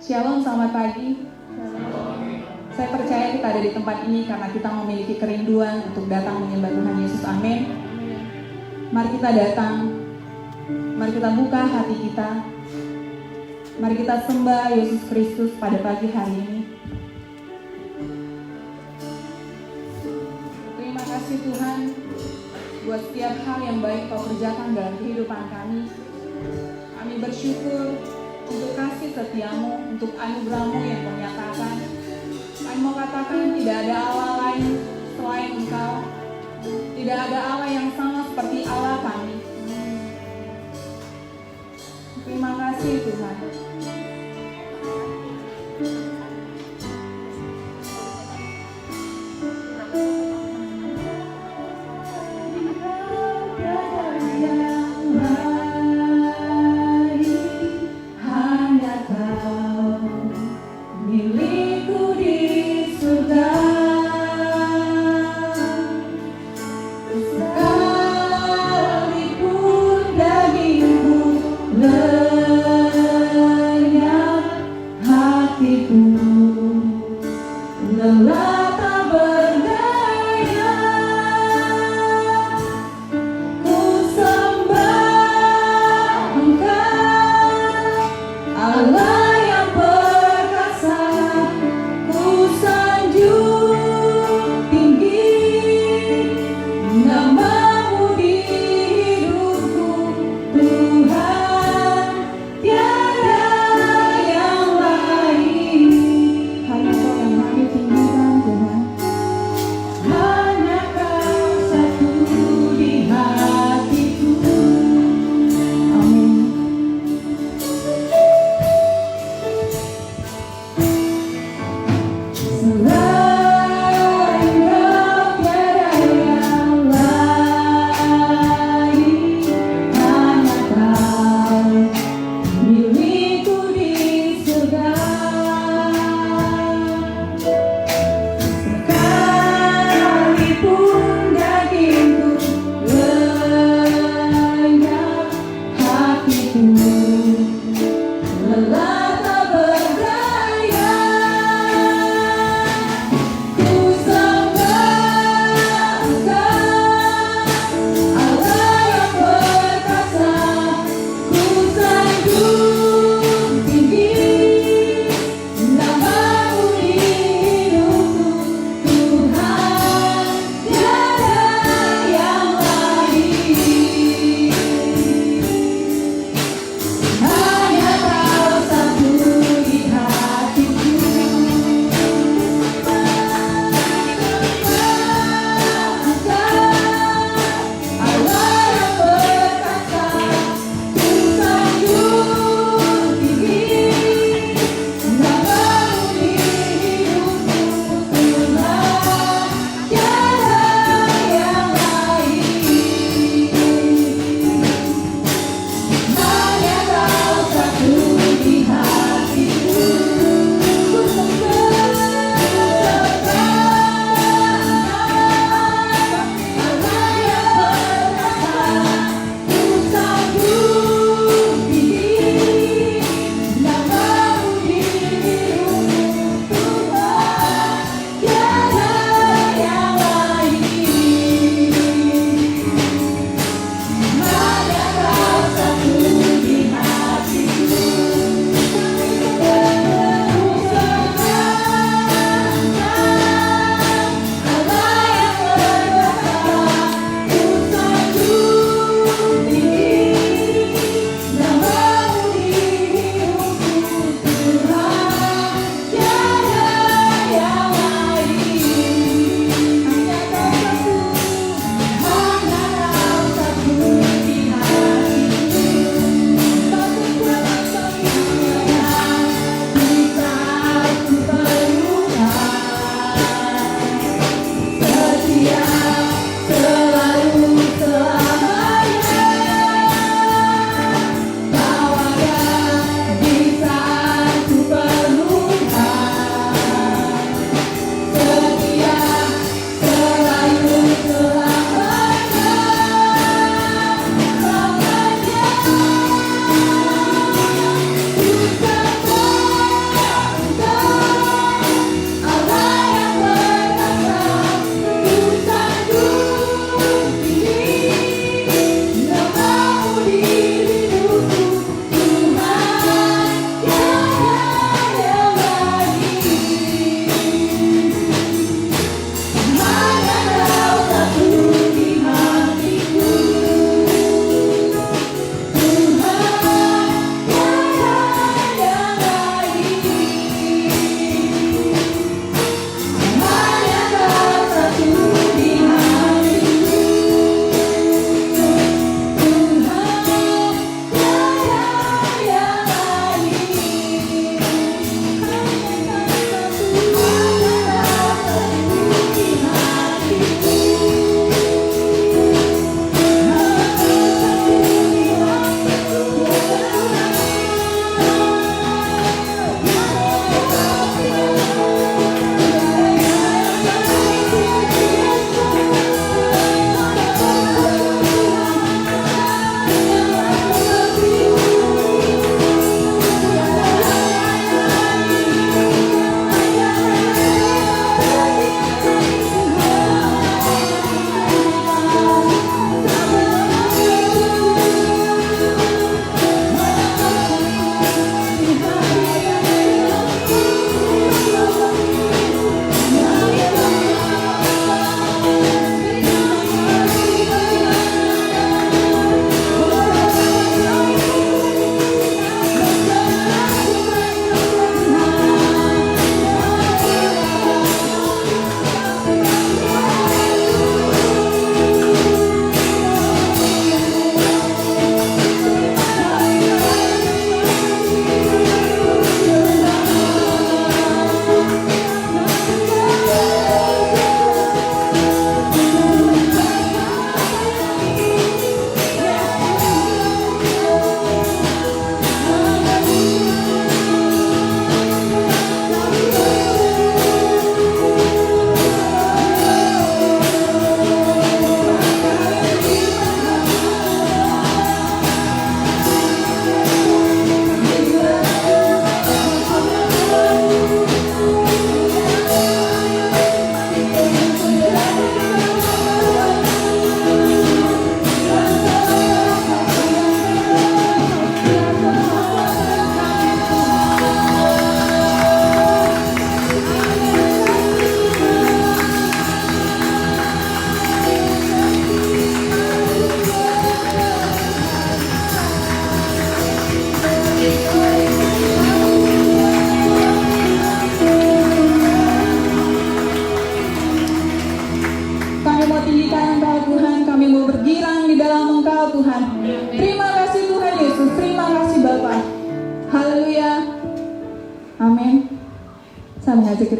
Shalom, selamat pagi. Saya percaya kita ada di tempat ini karena kita memiliki kerinduan untuk datang menyembah Tuhan Yesus. Amin. Mari kita datang. Mari kita buka hati kita. Mari kita sembah Yesus Kristus pada pagi hari ini. Terima kasih Tuhan buat setiap hal yang baik Kau kerjakan dalam kehidupan kami. Kami bersyukur untuk kasih setiamu, untuk anugerahmu yang Kau nyatakan. Kami mau katakan tidak ada Allah lain selain Engkau. Tidak ada Allah yang sama seperti Allah kami. Terima kasih Tuhan. Nama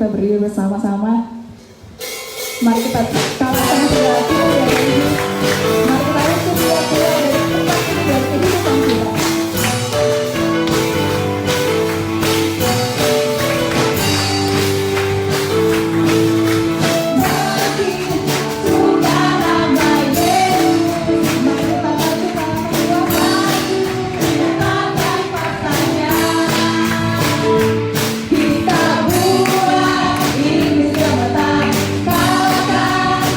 kita berdiri bersama-sama. Mari kita kalahkan segala tipu daya ini. Mari kita usir dia keluar dari tempat ini dan kehidupan kita. Kita buat ini bisa menang, kalahkan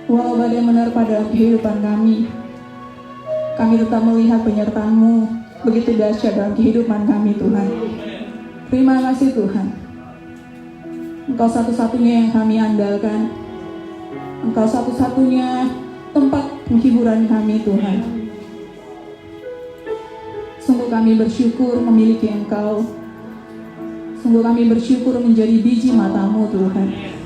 Walau badai menerpa dalam kehidupan kami tetap melihat penyertaan-Mu begitu dahsyat dalam kehidupan kami, Tuhan. Terima kasih, Tuhan. Engkau satu-satunya yang kami andalkan. Engkau satu-satunya tempat penghiburan kami, Tuhan. Sungguh kami bersyukur memiliki Engkau. Sungguh kami bersyukur menjadi biji mata-Mu, Tuhan.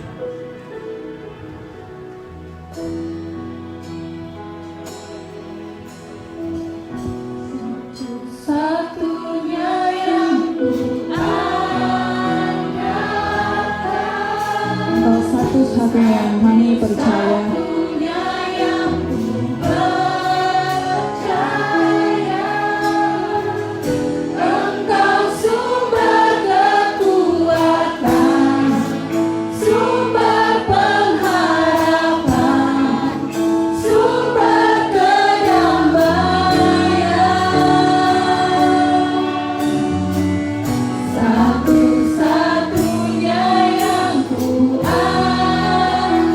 Satu-satunya yang kami percaya. Engkau sumber kekuatan, sumber pengharapan, sumber kedamaian. Satu-satunya yang ku andalkan.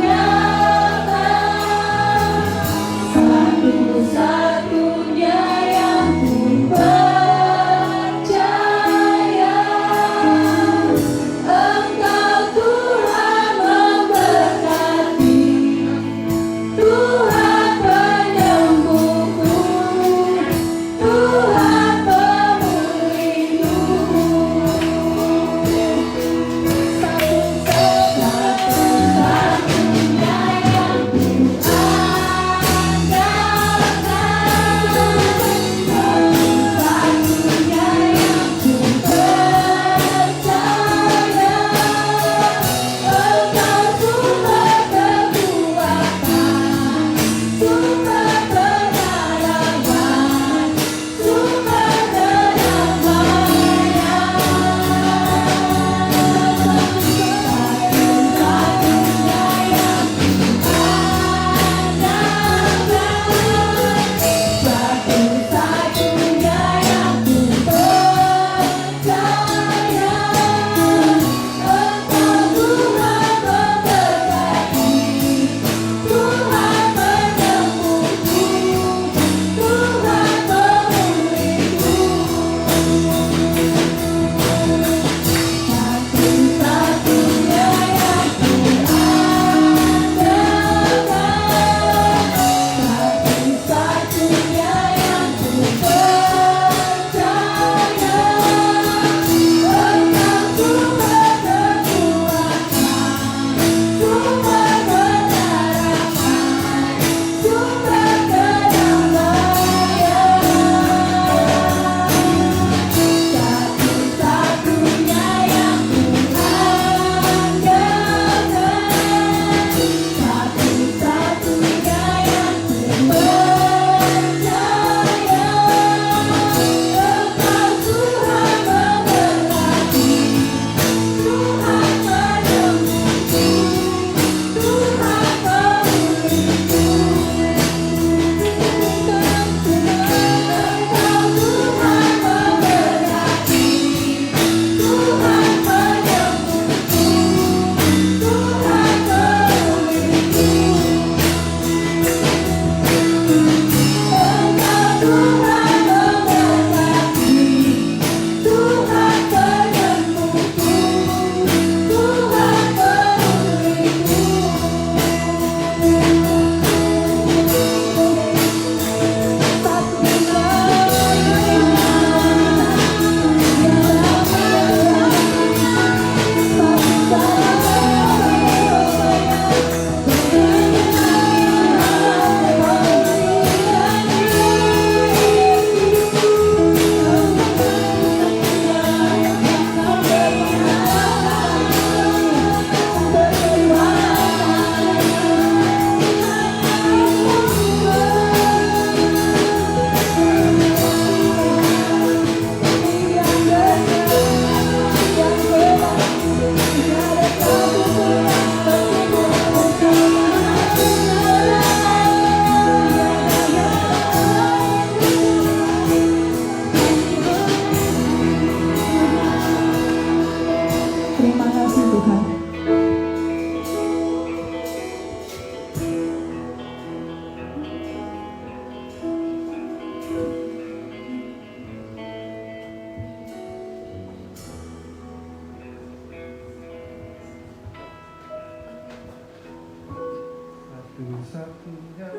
Satu-satunya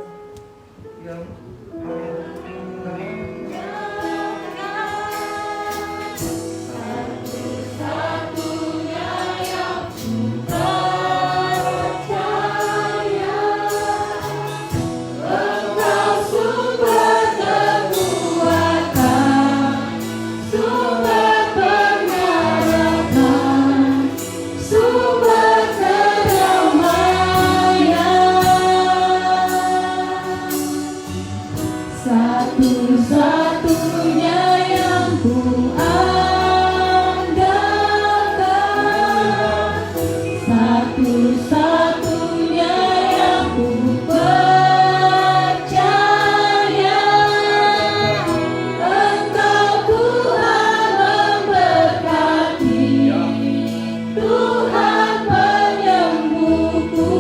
yang satu-satunya yang ku andalkan, satu-satunya yang ku percaya. Engkau Tuhan memberkati, Tuhan penyembuhku,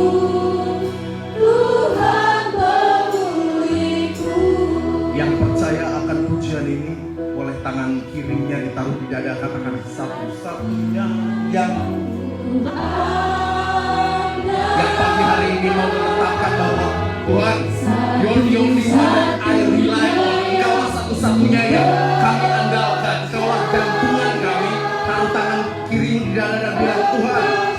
Tuhan pemulihku. yang percaya akan pujian ini, boleh tangan kirinya ditaruh di dada, katakan satu-satunya yang pagi hari ini mau menetapkan bahwa Tuhan, you're the only one that I rely on. Engkaulah satu-satunya yang kami andalkan, Engkaulah gantungan kami. Taruh tangan kiri di dada dan bilang, Tuhan,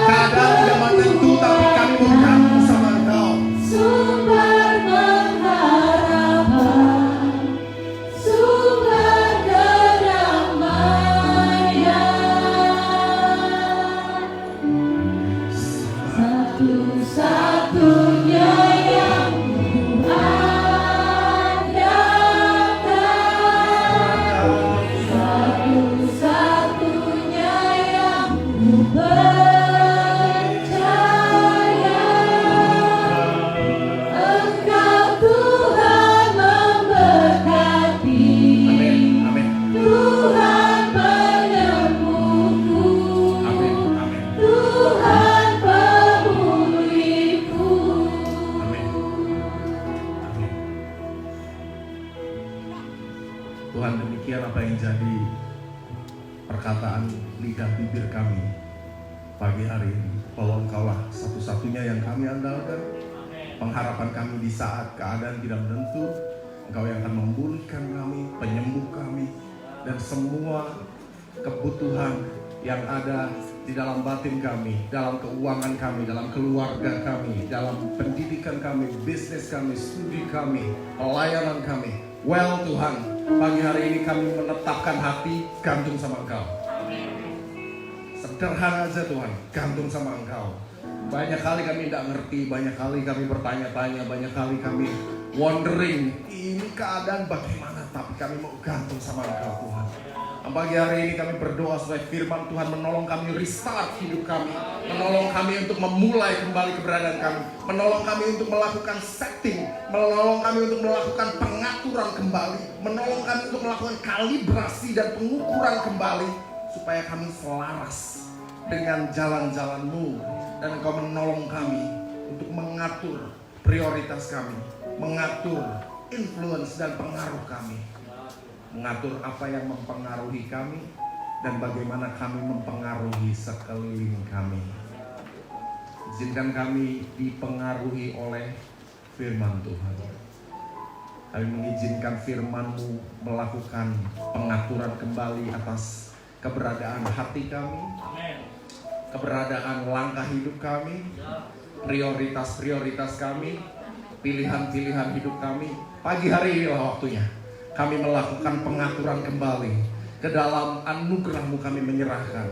keadaan tidak menentu, tapi kami mau gantung sama Engkau. Sumber pengharapan, sumber kedamaian, satu-satunya yang ku andalkan, satu-satunya yang ku percaya. Engkau Tuhan memberkati, Amin, amin, Tuhan penyembuhku, amin, amin, Tuhan pemulihku. amin, amin. Tuhan, demikian apa yang jadi perkataan lidah bibir kami pagi hari ini, bahwa Engkaulah satu-satunya yang kami andalkan, pengharapan kami di saat keadaan tidak menentu. Engkau yang akan memulihkan kami, penyembuh kami, dan semua kebutuhan yang ada di dalam batin kami, dalam keuangan kami, dalam keluarga kami, dalam pendidikan kami, bisnis kami, studi kami, pelayanan kami. Well Tuhan, pagi hari ini kami menetapkan hati gantung sama Engkau. Sederhana aja Tuhan, gantung sama Engkau. Banyak kali kami tidak ngerti, banyak kali kami bertanya-tanya, banyak kali kami wondering, ini keadaan bagaimana, tapi kami mau gantung sama Engkau Tuhan. Pagi hari ini kami berdoa supaya firman Tuhan menolong kami restart hidup kami, menolong kami untuk memulai kembali keberadaan kami, menolong kami untuk melakukan setting, menolong kami untuk melakukan pengaturan kembali, menolong kami untuk melakukan kalibrasi dan pengukuran kembali, supaya kami selaras dengan jalan-jalan-Mu, dan Engkau menolong kami untuk mengatur prioritas kami, mengatur influence dan pengaruh kami, mengatur apa yang mempengaruhi kami dan bagaimana kami mempengaruhi sekeliling kami. Izinkan kami dipengaruhi oleh firman Tuhan. Kami mengizinkan firman-Mu melakukan pengaturan kembali atas keberadaan hati kami, keberadaan langkah hidup kami, prioritas-prioritas kami, pilihan-pilihan hidup kami. Pagi hari inilah waktunya kami melakukan pengaturan kembali. Ke dalam anugerah-Mu kami menyerahkan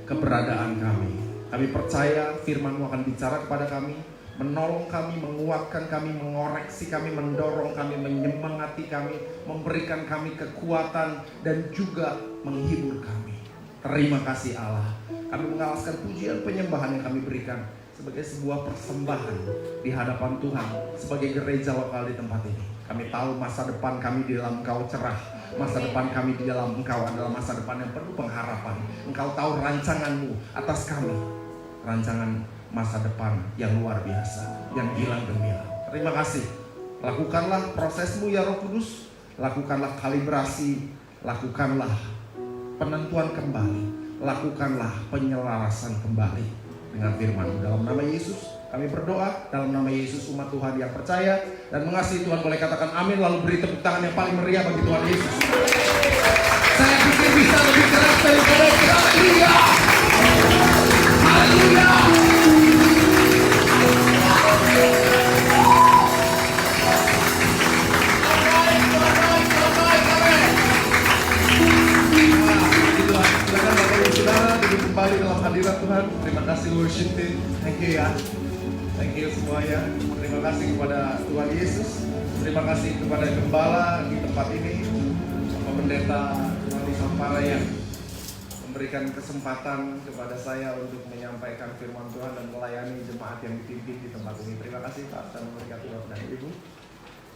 keberadaan kami. Kami percaya firman-Mu akan bicara kepada kami, menolong kami, menguatkan kami, mengoreksi kami, mendorong kami, menyemangati kami, memberikan kami kekuatan, dan juga menghibur kami. Terima kasih Allah. Kami mengalaskan pujian penyembahan yang kami berikan sebagai sebuah persembahan di hadapan Tuhan sebagai gereja lokal di tempat ini. Kami tahu masa depan kami di dalam Engkau cerah. Masa depan kami di dalam Engkau adalah masa depan yang penuh pengharapan. Engkau tahu rancangan-Mu atas kami. Rancangan masa depan yang luar biasa, yang gilang gemilang. Terima kasih. Lakukanlah prosesmu ya Roh Kudus. Lakukanlah kalibrasi. Lakukanlah penentuan kembali. Lakukanlah penyelarasan kembali dengan firman-Mu. Dalam nama Yesus Kami berdoa dalam nama Yesus, umat Tuhan yang percaya dan mengasihi Tuhan boleh katakan amin, lalu beri tepuk tangan yang paling meriah bagi Tuhan Yesus. Saya pikir bisa lebih keras daripada itu. Haleluya. Haleluya. Silakan Bapak Ibu Saudara duduk kembali dalam hadirat Tuhan. Terima kasih worship team. Thank you ya. Thank you semuanya. Terima kasih kepada Tuhan Yesus. Terima kasih kepada gembala di tempat ini, Bapak Pendeta Wali Sampara yang memberikan kesempatan kepada saya untuk menyampaikan firman Tuhan dan melayani jemaat yang dipimpin di tempat ini. Terima kasih Pak dan memberkati Bapak dan Ibu.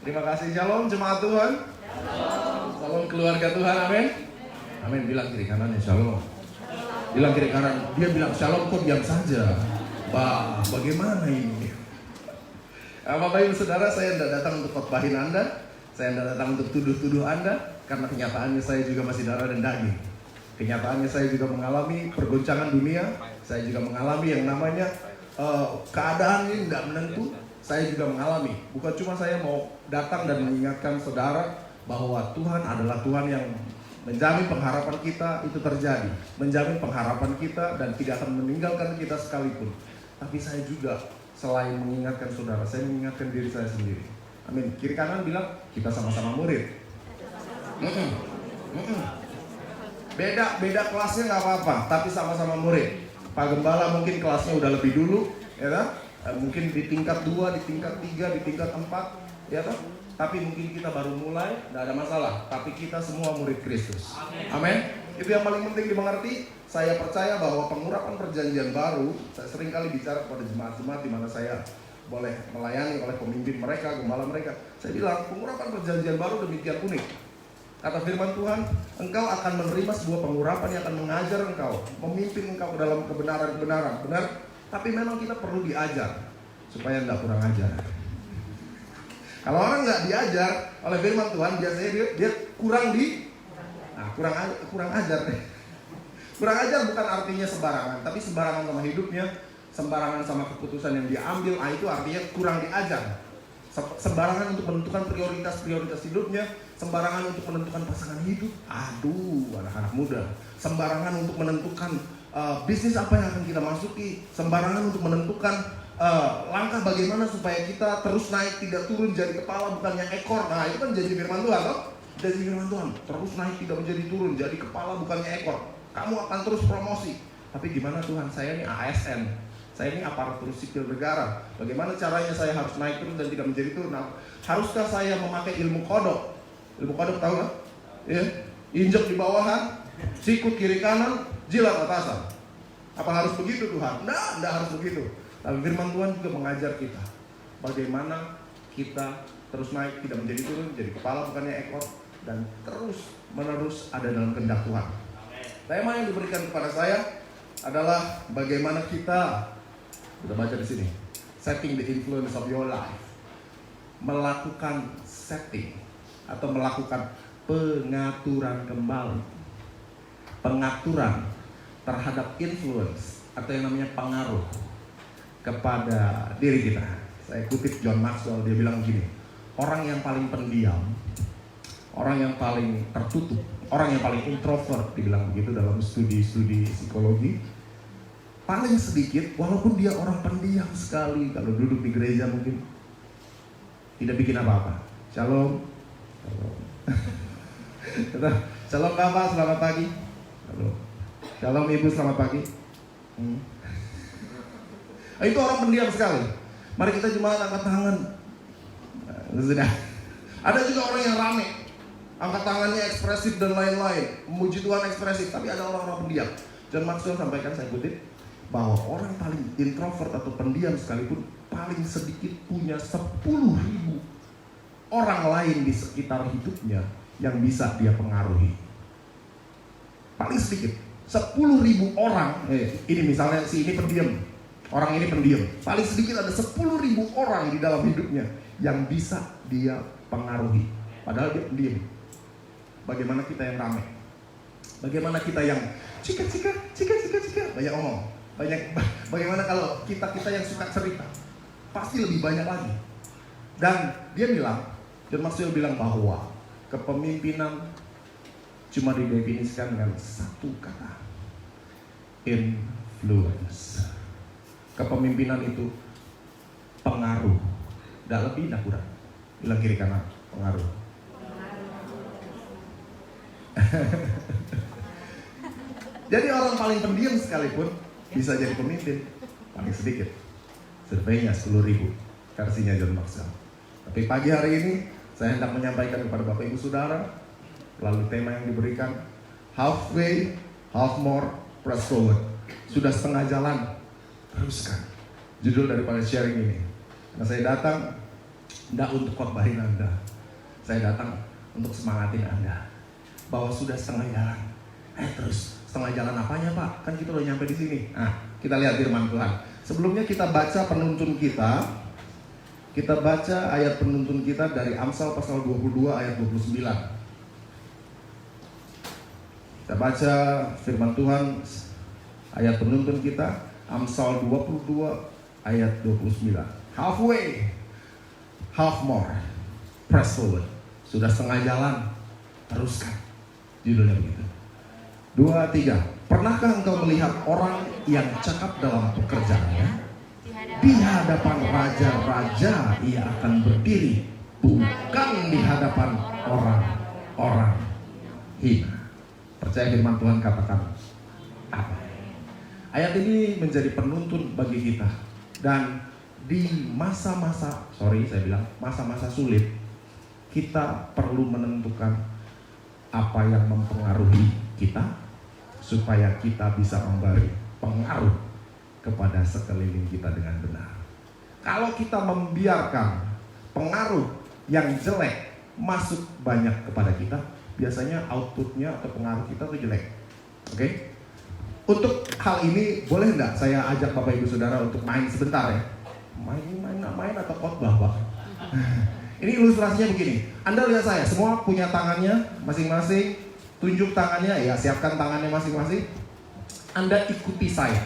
Terima kasih. Shalom jemaat Tuhan. Shalom keluarga Tuhan. Amin. Amin. Bilang kiri kanannya shalom. Bilang kiri kanan. Dia bilang shalom kok diam saja. Bagaimana ini? Bapak Ibu Saudara, saya tidak datang untuk khotbahin Anda. Saya tidak datang untuk tuduh-tuduh Anda. Karena kenyataannya saya juga masih darah dan daging. Kenyataannya saya juga mengalami pergoncangan dunia. Saya juga mengalami yang namanya keadaan ini tidak menentu. Saya juga mengalami. Bukan cuma saya mau datang dan mengingatkan saudara bahwa Tuhan adalah Tuhan yang menjamin pengharapan kita itu terjadi, menjamin pengharapan kita dan tidak akan meninggalkan kita sekalipun. Tapi saya juga selain mengingatkan saudara, saya mengingatkan diri saya sendiri. Amin. Kiri kanan bilang kita sama-sama murid. Beda kelasnya nggak apa-apa, tapi sama-sama murid. Pak Gembala mungkin kelasnya udah lebih dulu, ya kan? Mungkin di tingkat 2, di tingkat 3, di tingkat 4, ya kan? Tapi mungkin kita baru mulai, tidak ada masalah. Tapi kita semua murid Kristus. Amin. Itu yang paling penting dimengerti. Saya percaya bahwa pengurapan perjanjian baru, saya sering kali bicara kepada jemaat-jemaat di mana saya boleh melayani oleh pemimpin mereka, gembala mereka. Saya bilang, pengurapan perjanjian baru demikian unik. Kata firman Tuhan, engkau akan menerima sebuah pengurapan yang akan mengajar engkau, memimpin engkau ke dalam kebenaran-kebenaran. Benar? Tapi memang kita perlu diajar supaya tidak kurang ajar. Kalau orang nggak diajar oleh firman Tuhan, biasanya dia kurang ajar. Kurang ajar bukan artinya sembarangan, tapi sembarangan sama hidupnya, sembarangan sama keputusan yang dia ambil. Itu artinya kurang diajar. Sembarangan untuk menentukan prioritas hidupnya, sembarangan untuk menentukan pasangan hidup. Aduh, anak-anak muda. Sembarangan untuk menentukan bisnis apa yang akan kita masuki, sembarangan untuk menentukan langkah bagaimana supaya kita terus naik tidak turun jadi kepala bukannya ekor. Nah itu kan janji firman Tuhan toh? Janji firman Tuhan, terus naik tidak menjadi turun jadi kepala bukannya ekor. Kamu akan terus promosi. Tapi gimana Tuhan, saya ini ASN, saya ini aparatur sipil negara. Bagaimana caranya saya harus naik terus dan tidak menjadi turun? Nah, haruskah saya memakai ilmu kodok? Ilmu kodok tahu kan? Ya, injek di bawahan, sikut kiri kanan, jilat atasan. Apa harus begitu Tuhan? Nah, tidak harus begitu. Tapi firman Tuhan juga mengajar kita bagaimana kita terus naik tidak menjadi turun, jadi kepala bukannya ekor, dan terus menerus ada dalam kehendak Tuhan. Tema yang diberikan kepada saya adalah bagaimana kita baca di sini, setting the influence of your life, melakukan setting atau melakukan pengaturan kembali, pengaturan terhadap influence atau yang namanya pengaruh kepada diri kita. Saya kutip John Maxwell, dia bilang gini, orang yang paling pendiam, orang yang paling tertutup, orang yang paling introvert, dibilang begitu dalam studi-studi psikologi, paling sedikit, walaupun dia orang pendiam sekali, kalau duduk di gereja mungkin tidak bikin apa-apa. Shalom. Shalom Bapak, selamat pagi. Shalom Ibu, selamat pagi. Itu orang pendiam sekali. Mari kita cuma angkat tangan. Sudah. Ada juga orang yang rame, angkat tangannya ekspresif dan lain-lain, memuji Tuhan ekspresif. Tapi ada orang-orang pendiam. John Maxwell sampaikan, saya kutip, bahwa orang paling introvert atau pendiam sekalipun paling sedikit punya 10.000 orang lain di sekitar hidupnya yang bisa dia pengaruhi. Paling sedikit 10.000 orang. Ini misalnya si ini pendiam, orang ini pendiam. Paling sedikit ada 10.000 orang di dalam hidupnya yang bisa dia pengaruhi. Padahal dia pendiam. Bagaimana kita yang ramai? Bagaimana kita yang cika banyak omong? Bagaimana kalau kita yang suka cerita? pasti lebih banyak lagi. Dan dia bilang, John Maxwell bilang bahwa kepemimpinan cuma didefinisikan dengan satu kata, influence. Kepemimpinan itu pengaruh, tidak lebih, tidak kurang. Bilang kiri kanan, pengaruh. Jadi orang paling pendiam sekalipun bisa jadi pemimpin, paling sedikit. Surveinya 10.000, versinya John Maxwell. Tapi pagi hari ini saya hendak menyampaikan kepada Bapak Ibu Saudara melalui tema yang diberikan, halfway, half more, press forward. Sudah setengah jalan, teruskan. Judul daripada sharing ini. Karena saya datang tidak untuk khotbahin Anda, saya datang untuk semangatin Anda bahwa sudah setengah jalan. Terus setengah jalan apanya Pak? Kan kita udah nyampe di sini. Nah, kita lihat firman Tuhan. Sebelumnya kita baca penuntun kita. Kita baca ayat penuntun kita dari Amsal pasal 22 ayat 29. Kita baca firman Tuhan ayat penuntun kita Amsal 22 ayat 29. Halfway, half more, press forward. Sudah setengah jalan, teruskan. Judulnya begitu. 2, 3. Pernahkah engkau melihat orang yang cakap dalam pekerjaannya? Di hadapan raja-raja ia akan berdiri, bukan di hadapan orang-orang hina. Percaya firman Tuhan, katakan apa? Ayat ini menjadi penuntun bagi kita. Dan di masa-masa masa-masa sulit, kita perlu menentukan apa yang mempengaruhi kita supaya kita bisa memberi pengaruh kepada sekeliling kita dengan benar. Kalau kita membiarkan pengaruh yang jelek masuk banyak kepada kita, biasanya outputnya atau pengaruh kita itu jelek. Oke? Untuk hal ini boleh enggak saya ajak Bapak Ibu Saudara untuk main sebentar ya? Main atau khotbah Pak? Ini ilustrasinya begini. Anda lihat saya, semua punya tangannya masing-masing. Tunjuk tangannya ya, siapkan tangannya masing-masing. Anda ikuti saya.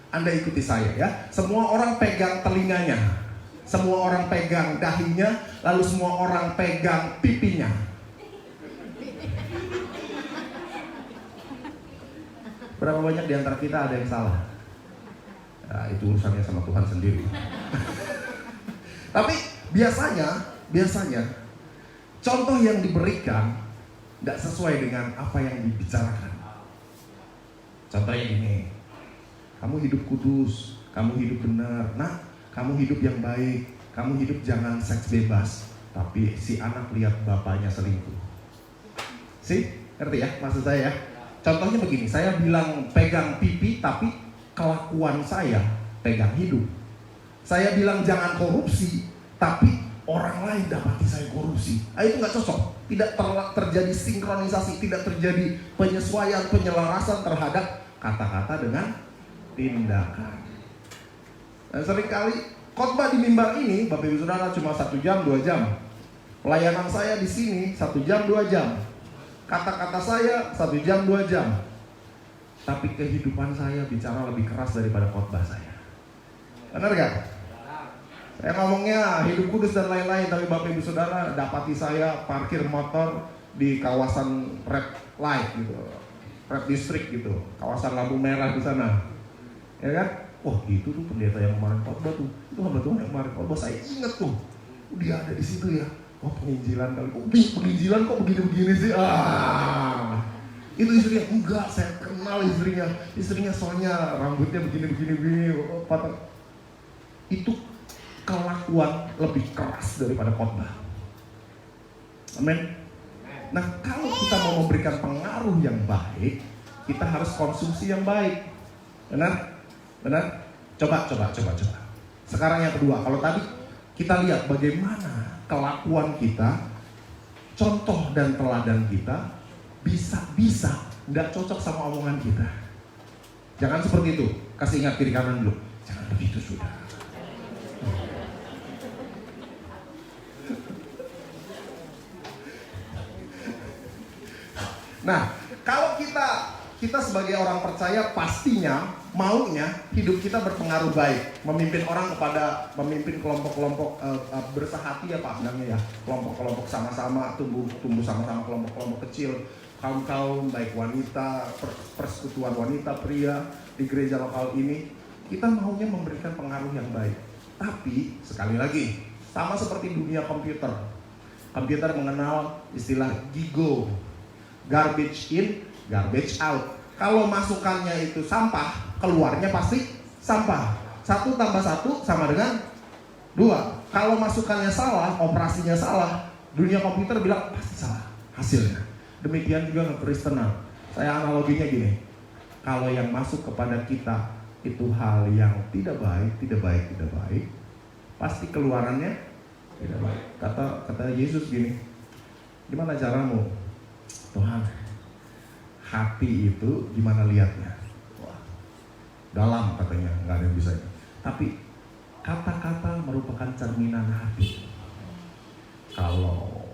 Anda ikuti saya ya. Semua orang pegang telinganya, semua orang pegang dahinya, lalu semua orang pegang pipinya. Berapa banyak di antara kita ada yang salah? Nah, itu urusannya sama Tuhan sendiri. Tapi biasanya contoh yang diberikan tidak sesuai dengan apa yang dibicarakan. Contohnya ini. Kamu hidup kudus, kamu hidup benar, kamu hidup yang baik, kamu hidup jangan seks bebas. Tapi si anak lihat bapaknya selingkuh. Ngerti ya maksud saya ya? Contohnya begini, saya bilang pegang pipi tapi kelakuan saya pegang hidup. Saya bilang jangan korupsi, tapi orang lain dapati saya korupsi. Itu nggak cocok. Tidak terjadi sinkronisasi, tidak terjadi penyesuaian, penyelarasan terhadap kata-kata dengan tindakan. Dan seringkali khotbah di mimbar ini, Bapak Ibu Saudara, cuma 1 jam, 2 jam. Pelayanan saya di sini 1 jam, 2 jam. Kata-kata saya 1 jam, 2 jam. Tapi kehidupan saya bicara lebih keras daripada khotbah saya. Benar gak? Saya ngomongnya hidup kudus dan lain-lain, tapi Bapak Ibu Saudara dapati saya parkir motor di kawasan red light gitu, red district gitu, kawasan lampu merah di sana. Ya kan? Wah itu tuh pendeta yang kemarin khotbah tuh, itu hamba Tuhan yang kemarin khotbah, saya inget tuh, dia ada di situ ya. Oh penginjilan kali, penginjilan kok begini-begini sih? Itu istrinya, enggak, saya kenal istrinya soalnya rambutnya begini-begini, patah. Itu kelakuan lebih keras daripada khotbah. Amin. Nah kalau kita mau memberikan pengaruh yang baik, kita harus konsumsi yang baik. Benar? Coba. Sekarang yang kedua, kalau tadi kita lihat bagaimana kelakuan kita, contoh dan teladan kita bisa nggak cocok sama omongan kita. Jangan seperti itu. Kasih ingat kiri kanan dulu. Jangan begitu sudah. Nah, kalau kita kita sebagai orang percaya pastinya maunya hidup kita berpengaruh baik, memimpin orang kepada memimpin kelompok-kelompok bersahati ya Pak bilangnya ya, kelompok-kelompok sama-sama tumbuh sama-sama, kelompok-kelompok kecil, kaum-kaum baik wanita, persekutuan wanita, pria di gereja lokal ini, kita maunya memberikan pengaruh yang baik. Tapi sekali lagi, sama seperti dunia komputer mengenal istilah GIGO, garbage in, garbage out. Kalau masukannya itu sampah, keluarnya pasti sampah. 1 tambah 1 sama dengan 2. Kalau masukannya salah, operasinya salah, dunia komputer bilang pasti salah hasilnya. Demikian juga kekristenan. Saya analoginya gini, kalau yang masuk kepada kita itu hal yang tidak baik, pasti keluarannya tidak baik. Kata Yesus gini, gimana caramu? Tuhan, hati itu gimana lihatnya? Wah, dalam katanya, nggak ada yang bisa. Tapi kata-kata merupakan cerminan hati. Kalau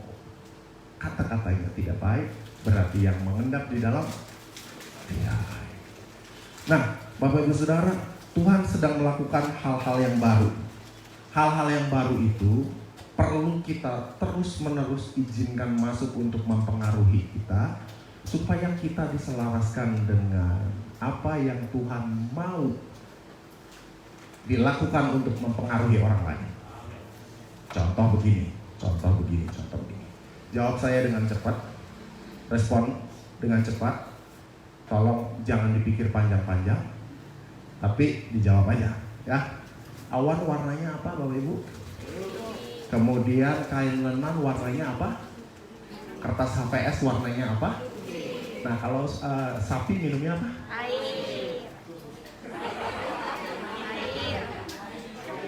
kata-katanya tidak baik, berarti yang mengendap di dalam tidak baik. Nah, Bapak Ibu Saudara, Tuhan sedang melakukan hal-hal yang baru. Hal-hal yang baru itu perlu kita terus-menerus izinkan masuk untuk mempengaruhi kita, supaya kita diselaraskan dengan apa yang Tuhan mau dilakukan untuk mempengaruhi orang lain. Contoh begini. Jawab saya dengan cepat, respon dengan cepat. Tolong jangan dipikir panjang-panjang, tapi dijawab aja ya. Awan warnanya apa Bapak Ibu? Kemudian kain lenan warnanya apa? Kertas HVS warnanya apa? Nah kalau sapi minumnya apa? Air.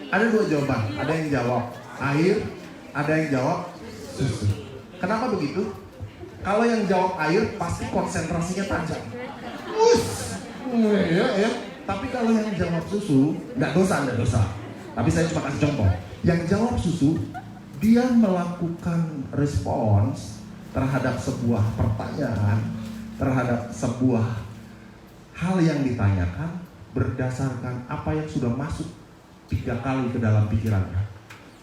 Ada 2 jawaban. Ada yang jawab air, ada yang jawab susu. Kenapa begitu? Kalau yang jawab air pasti konsentrasinya tajam. Ya. Tapi kalau yang jawab susu, nggak dosa. Tapi saya cuma kasih contoh. Yang jawab susu, dia melakukan respons terhadap sebuah pertanyaan, terhadap sebuah hal yang ditanyakan berdasarkan apa yang sudah masuk 3 kali ke dalam pikirannya.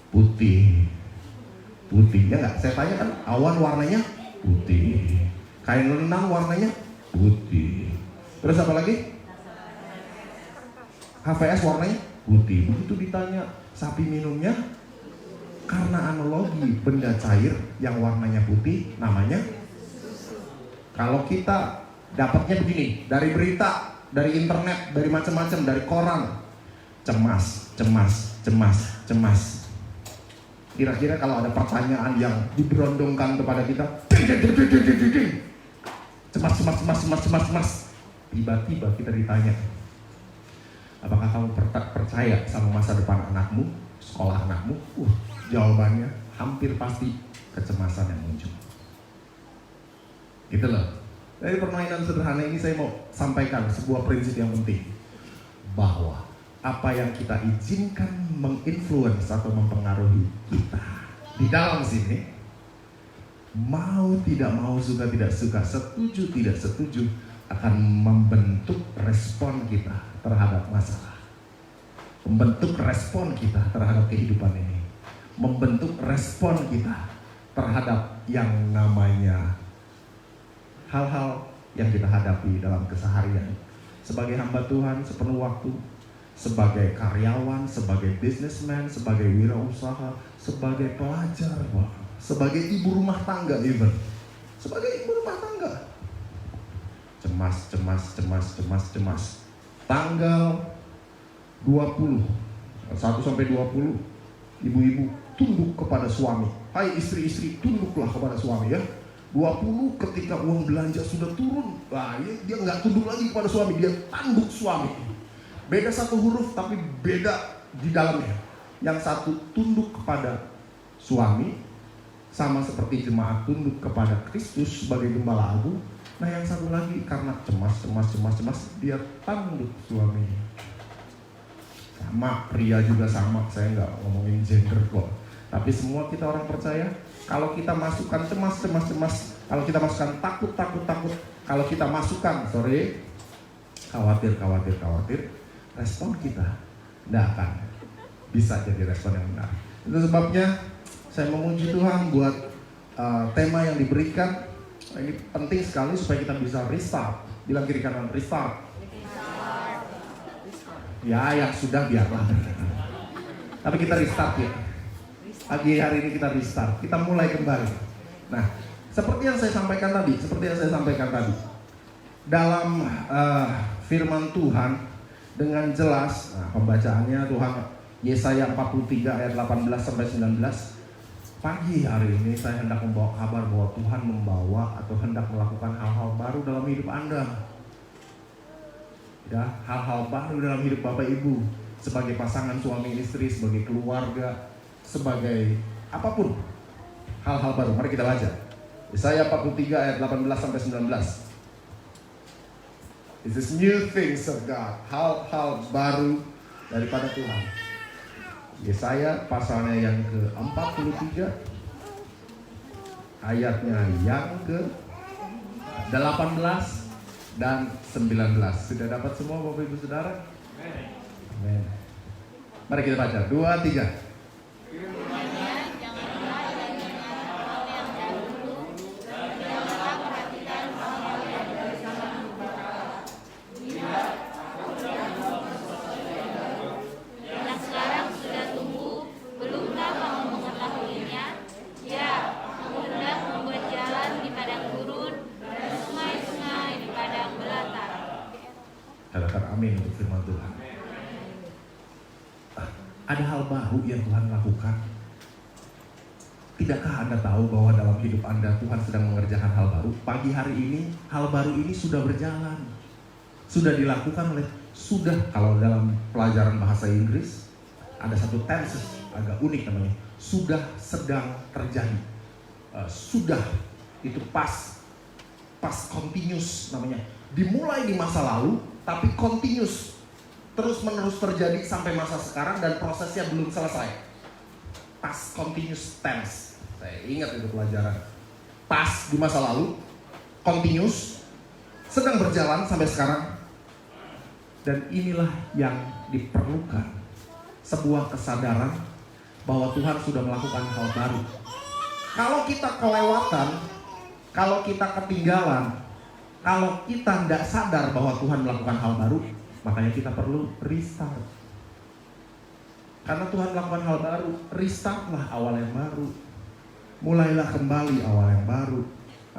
Putih, ya nggak? Saya tanya kan, awan warnanya putih, kain lenang warnanya putih. Terus apa lagi? HVS warnanya putih. Begitu ditanya sapi minumnya, karena analogi benda cair yang warnanya putih namanya. Kalau kita dapatnya begini, dari berita, dari internet, dari macam-macam, dari koran, cemas. Kira-kira kalau ada pertanyaan yang diberondongkan kepada kita, cemas. Tiba-tiba kita ditanya, apakah kamu percaya sama masa depan anakmu, sekolah anakmu? Jawabannya hampir pasti kecemasan yang muncul. Gitu loh. Dari permainan sederhana ini saya mau sampaikan sebuah prinsip yang penting, bahwa apa yang kita izinkan menginfluence atau mempengaruhi kita di dalam sini, mau tidak mau, suka tidak suka, setuju tidak setuju, akan membentuk respon kita terhadap masalah, membentuk respon kita terhadap kehidupan ini, membentuk respon kita terhadap yang namanya hal-hal yang kita hadapi dalam keseharian. Sebagai hamba Tuhan sepenuh waktu, sebagai karyawan, sebagai businessman, sebagai wirausaha, sebagai pelajar, sebagai ibu rumah tangga, even sebagai ibu rumah tangga, cemas. Tanggal 20, 1-20, ibu-ibu tunduk kepada suami. Hai istri-istri, tunduklah kepada suami ya. 20 ketika uang belanja sudah turun, dia nggak tunduk lagi kepada suami, dia tanduk suami. Beda 1 huruf tapi beda di dalamnya. Yang satu tunduk kepada suami, sama seperti jemaat tunduk kepada Kristus sebagai gembala agung. Nah yang satu lagi karena cemas, dia tanduk suaminya. Sama, pria juga sama, saya nggak ngomongin gender kok. Tapi semua kita orang percaya, kalau kita masukkan cemas, Kalau kita masukkan takut, kalau kita masukkan khawatir, respon kita tidak akan bisa jadi respon yang benar. Itu sebabnya saya memuji Tuhan buat tema yang diberikan. Ini penting sekali supaya kita bisa restart. Bilang kiri kanan, restart. Ya, yang sudah biarlah. Tapi kita restart ya. Pagi hari ini kita restart. Kita mulai kembali. Nah, seperti yang saya sampaikan tadi. Dalam firman Tuhan dengan jelas. Nah, pembacaannya Tuhan Yesaya 43 ayat 18 sampai 19. Pagi hari ini saya hendak membawa kabar bahwa Tuhan membawa atau hendak melakukan hal-hal baru dalam hidup Anda. Ya, hal-hal baru dalam hidup Bapak Ibu, sebagai pasangan suami istri, sebagai keluarga, sebagai apapun. Hal-hal baru. Mari kita baca. Yesaya 43 ayat 18 sampai 19. This is new things of God. Hal-hal baru daripada Tuhan. Yesaya pasalnya yang ke-43 ayatnya yang ke-18 dan 19. Sudah dapat semua Bapak Ibu Saudara? Amin. Mari kita baca. 2, 3. Katakan amin untuk firman Tuhan. Ada hal baru yang Tuhan lakukan. Tidakkah Anda tahu bahwa dalam hidup Anda Tuhan sedang mengerjakan hal baru? Pagi hari ini hal baru ini sudah berjalan. Sudah dilakukan kalau dalam pelajaran bahasa Inggris ada satu tenses agak unik namanya. Sudah sedang terjadi. Sudah itu past continuous namanya. Dimulai di masa lalu tapi continuous, terus menerus terjadi sampai masa sekarang dan prosesnya belum selesai. Past continuous tense. Saya ingat itu pelajaran. Past di masa lalu, continuous, sedang berjalan sampai sekarang. Dan inilah yang diperlukan, sebuah kesadaran bahwa Tuhan sudah melakukan hal baru. Kalau kita kelewatan, kalau kita ketinggalan, kalau kita tidak sadar bahwa Tuhan melakukan hal baru, makanya kita perlu restart. Karena Tuhan melakukan hal baru, restartlah awal yang baru. Mulailah kembali awal yang baru.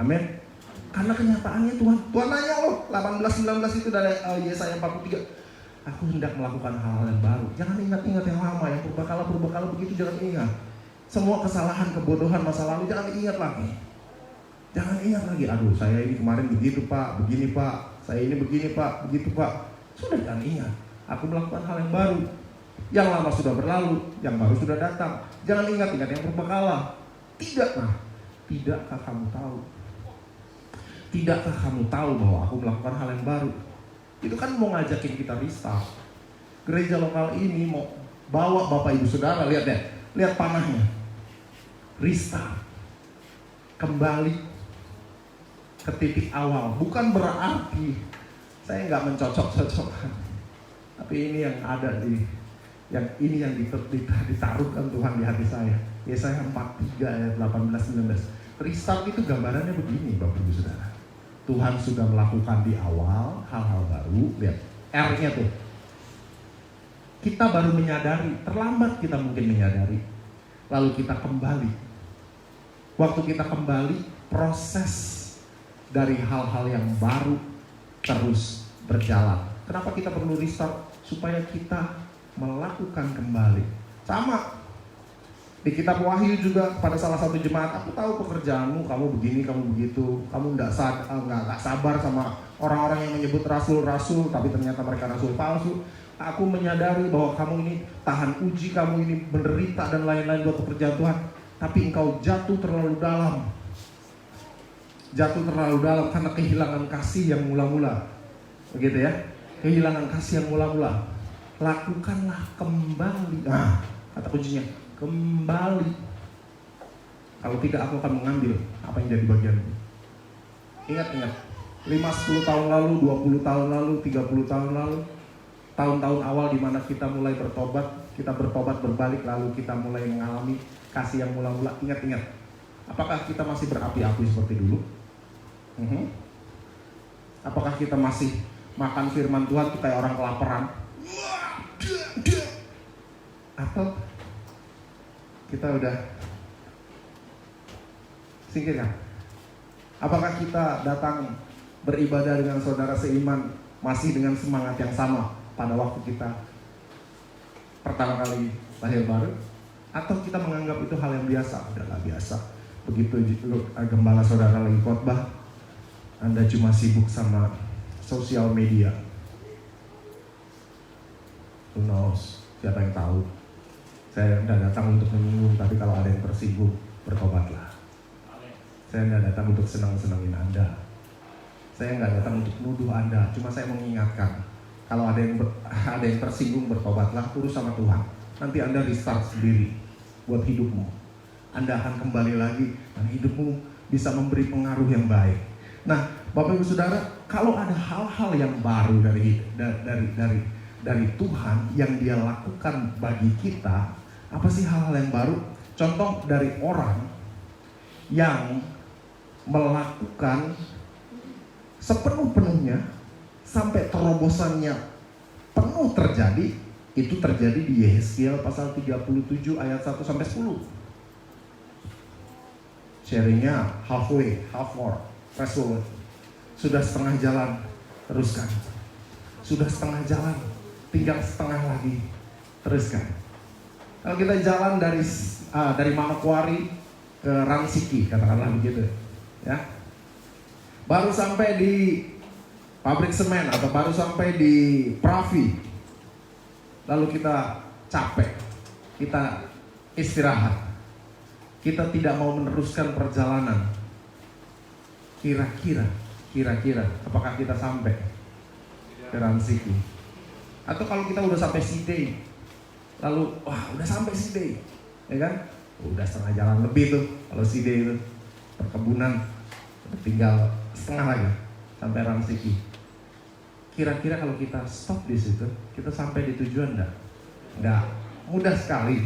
Amin. Karena kenyataannya Tuhan nanya loh, 18-19 itu dari Yesaya 43. Aku hendak melakukan hal-hal yang baru. Jangan ingat-ingat yang lama, yang purbakala begitu jangan ingat. Semua kesalahan, kebodohan masa lalu jangan ingat lagi. Jangan ingat lagi, aduh saya ini kemarin begitu Pak, begini Pak, saya ini begini Pak, begitu Pak. Sudah jangan ingat, aku melakukan hal yang baru. Yang lama sudah berlalu, yang baru sudah datang. Jangan ingat yang purbakala. Tidakkah kamu tahu? Tidakkah kamu tahu bahwa aku melakukan hal yang baru? Itu kan mau ngajakin kita restart. Gereja lokal ini mau bawa Bapak Ibu Saudara, lihat deh, lihat panahnya. Restart. Kembali ke titik awal. Bukan berarti saya nggak mencocok-cocokkan, tapi ini yang ada yang ditaruhkan Tuhan di hati saya. Yesaya 43 ayat 18-19. Restart itu gambarannya begini Bapak Ibu Saudara. Tuhan sudah melakukan di awal hal-hal baru. Lihat R-nya tuh. Kita baru menyadari, terlambat kita mungkin menyadari. Lalu kita kembali. Waktu kita kembali, proses dari hal-hal yang baru terus berjalan. Kenapa kita perlu restart? Supaya kita melakukan kembali. Sama di kitab Wahyu juga pada salah satu jemaat, aku tahu pekerjaanmu, kamu begini, kamu begitu, kamu nggak sabar sama orang-orang yang menyebut rasul-rasul, tapi ternyata mereka rasul palsu. Aku menyadari bahwa kamu ini tahan uji, kamu ini menderita dan lain-lain buat pekerjaan Tuhan, tapi engkau jatuh terlalu dalam. Jatuh terlalu dalam karena kehilangan kasih yang mula-mula. Begitu ya, kehilangan kasih yang mula-mula. Lakukanlah kembali. Nah, kata kuncinya kembali. Kalau tidak aku akan mengambil apa yang jadi bagianmu. Ingat-ingat, 5-10 tahun lalu, 20 tahun lalu, 30 tahun lalu, tahun-tahun awal di mana kita mulai bertobat, kita bertobat berbalik, lalu kita mulai mengalami kasih yang mula-mula. Ingat-ingat, apakah kita masih berapi-api seperti dulu? Apakah kita masih makan firman Tuhan tuh kayak orang kelaparan? Atau kita udah singkirkan? Apakah kita datang beribadah dengan saudara seiman masih dengan semangat yang sama pada waktu kita pertama kali lahir baru? Atau kita menganggap itu hal yang biasa? Adalah biasa. Begitu gembala saudara lagi khotbah, Anda cuma sibuk sama sosial media. Who knows? Siapa yang tahu? Saya tidak datang untuk menyinggung, tapi kalau ada yang tersinggung, bertobatlah. Saya tidak datang untuk senang-senangin Anda. Saya nggak datang untuk nuduh Anda, cuma saya mengingatkan. Kalau ada yang tersinggung, bertobatlah, urus sama Tuhan. Nanti Anda restart sendiri buat hidupmu. Anda akan kembali lagi dan hidupmu bisa memberi pengaruh yang baik. Nah, Bapak Ibu Saudara, kalau ada hal-hal yang baru dari Tuhan yang Dia lakukan bagi kita, apa sih hal-hal yang baru? Contoh dari orang yang melakukan sepenuh-penuhnya sampai terobosannya penuh terjadi, itu terjadi di Yehezkiel pasal 37 ayat 1 sampai 10. Sharingnya halfway, half more, fast forward. Sudah setengah jalan, teruskan. Sudah setengah jalan, tinggal setengah lagi, teruskan. Kalau kita jalan dari Manokwari ke Ransiki, katakanlah begitu, ya. Baru sampai di pabrik semen atau baru sampai di Pravi, lalu kita capek, kita istirahat, kita tidak mau meneruskan perjalanan. Kira-kira, apakah kita sampai ke Ransiki? Atau kalau kita udah sampai Sidey, lalu wah udah sampai Sidey, ya kan? Udah setengah jalan lebih tuh kalau Sidey itu perkebunan, tinggal setengah lagi sampai Ransiki. Kira-kira kalau kita stop di situ, kita sampai di tujuan enggak? Enggak. Mudah sekali.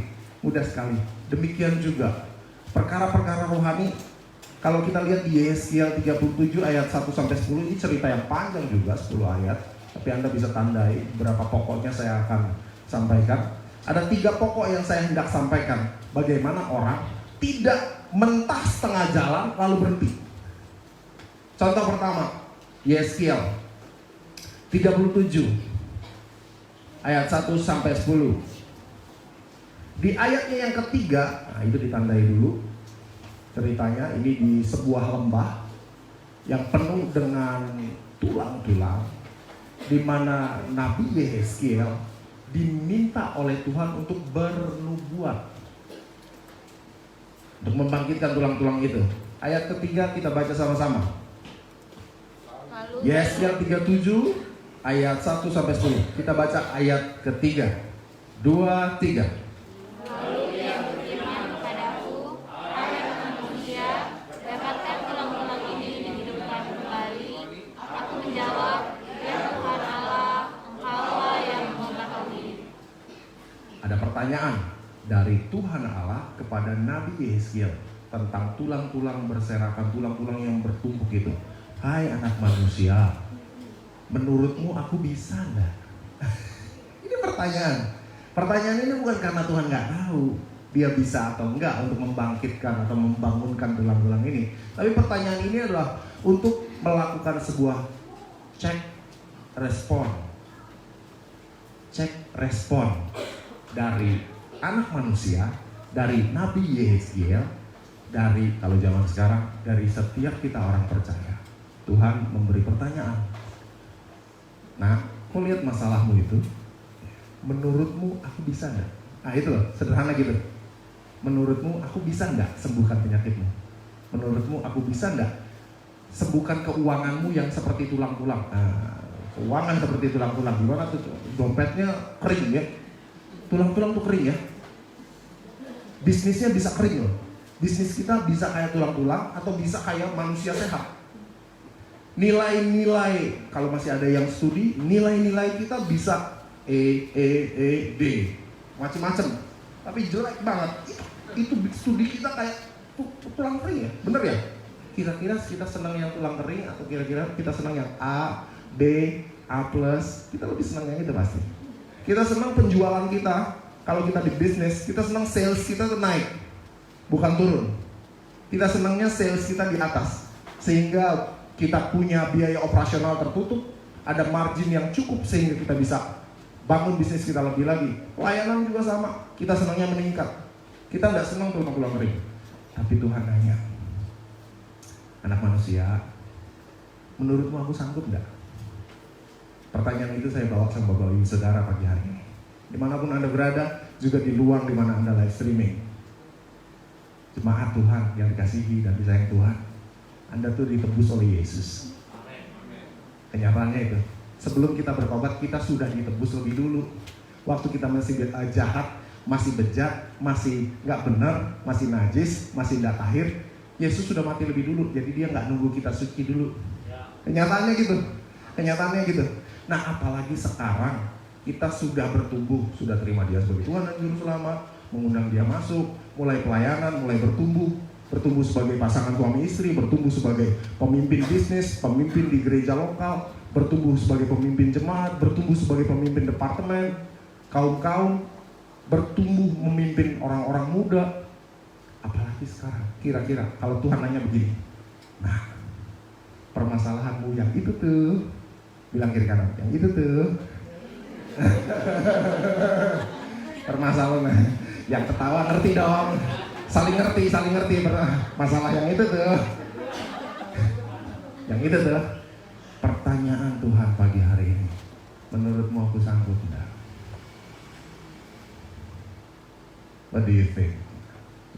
Demikian juga perkara-perkara rohani. Kalau kita lihat di Yehezkiel 37 ayat 1 sampai 10, ini cerita yang panjang juga, 10 ayat. Tapi Anda bisa tandai berapa pokoknya saya akan sampaikan. Ada 3 pokok yang saya hendak sampaikan. Bagaimana orang tidak mentah setengah jalan lalu berhenti. Contoh pertama, Yehezkiel 37 ayat 1 sampai 10. Di ayatnya yang ketiga, nah itu ditandai dulu. Ceritanya ini di sebuah lembah yang penuh dengan tulang-tulang, di mana Nabi Yehezkiel diminta oleh Tuhan untuk bernubuat, untuk membangkitkan tulang-tulang itu. Ayat ketiga kita baca sama-sama. Yehezkiel 37 ayat 1 sampai 10. Kita baca ayat ketiga. 2, 3. Lalu dia berfirman kepadaku, hai manusia, dapatkan tulang-tulang ini dihidupkan kembali. Aku menjawab, ya Tuhan Allah, Engkaulah yang mengetahui. Ada pertanyaan dari Tuhan Allah kepada Nabi Yehezkiel tentang tulang-tulang berserakan, tulang-tulang yang bertumpuk itu. Hai anak manusia, menurutmu aku bisa enggak? Ini pertanyaan. Pertanyaan ini bukan karena Tuhan nggak tahu dia bisa atau enggak untuk membangkitkan atau membangunkan tulang-tulang ini. Tapi pertanyaan ini adalah untuk melakukan sebuah cek respon dari anak manusia, dari Nabi Yehezkiel, dari kalau zaman sekarang dari setiap kita orang percaya. Tuhan memberi pertanyaan. Nah, kau lihat masalahmu itu, menurutmu aku bisa enggak? Nah itu loh, sederhana gitu. Menurutmu aku bisa enggak sembuhkan penyakitmu? Menurutmu aku bisa enggak sembuhkan keuanganmu yang seperti tulang-tulang? Nah, keuangan seperti tulang-tulang, gimana tuh? Dompetnya kering ya, tulang-tulang tuh kering ya. Bisnisnya bisa kering loh. Bisnis kita bisa kayak tulang-tulang atau bisa kayak manusia sehat. Nilai-nilai, kalau masih ada yang studi, nilai-nilai kita bisa D, macam-macam. Tapi jelek banget. Itu studi kita kayak tulang kering ya, bener ya? Kira-kira kita senang yang tulang kering atau kira-kira kita senang yang A, B, A+, kita lebih senang yang itu pasti. Kita senang penjualan kita, kalau kita di bisnis, kita senang sales kita tuh naik, bukan turun. Kita senangnya sales kita di atas, sehingga kita punya biaya operasional tertutup, ada margin yang cukup sehingga kita bisa bangun bisnis kita lebih lagi. Pelayanan juga sama, kita senangnya meningkat. Kita tidak senang tulang kering. Tapi Tuhan nanya, anak manusia, menurutmu aku sanggup nggak? Pertanyaan itu saya bawa sama Bapak Ibu Saudara pagi hari ini. Dimanapun Anda berada, juga di luar dimana Anda live streaming. Jemaat Tuhan yang dikasihi dan disayang Tuhan, Anda tuh ditebus oleh Yesus. Kenyataannya itu, sebelum kita bertobat, kita sudah ditebus lebih dulu. Waktu kita masih jahat, masih bejat, masih nggak benar, masih najis, masih tidak tahir, Yesus sudah mati lebih dulu. Jadi dia nggak nunggu kita suci dulu. Kenyataannya gitu. Nah, apalagi sekarang kita sudah bertumbuh, sudah terima dia sebagai Tuhan dan Juru Selamat, mengundang dia masuk, mulai pelayanan, mulai bertumbuh sebagai pasangan suami istri, bertumbuh sebagai pemimpin bisnis, pemimpin di gereja lokal, bertumbuh sebagai pemimpin jemaat, bertumbuh sebagai pemimpin departemen, kaum-kaum, bertumbuh memimpin orang-orang muda. Apalagi sekarang, kira-kira kalau Tuhan nanya begini, nah, permasalahanmu yang itu tuh, bilang kiri kanan, yang itu tuh, permasalahan, yang ketawa ngerti dong, saling ngerti, masalah yang itu tuh, pertanyaan Tuhan pagi hari ini, menurutmu aku sanggup enggak? What do you think?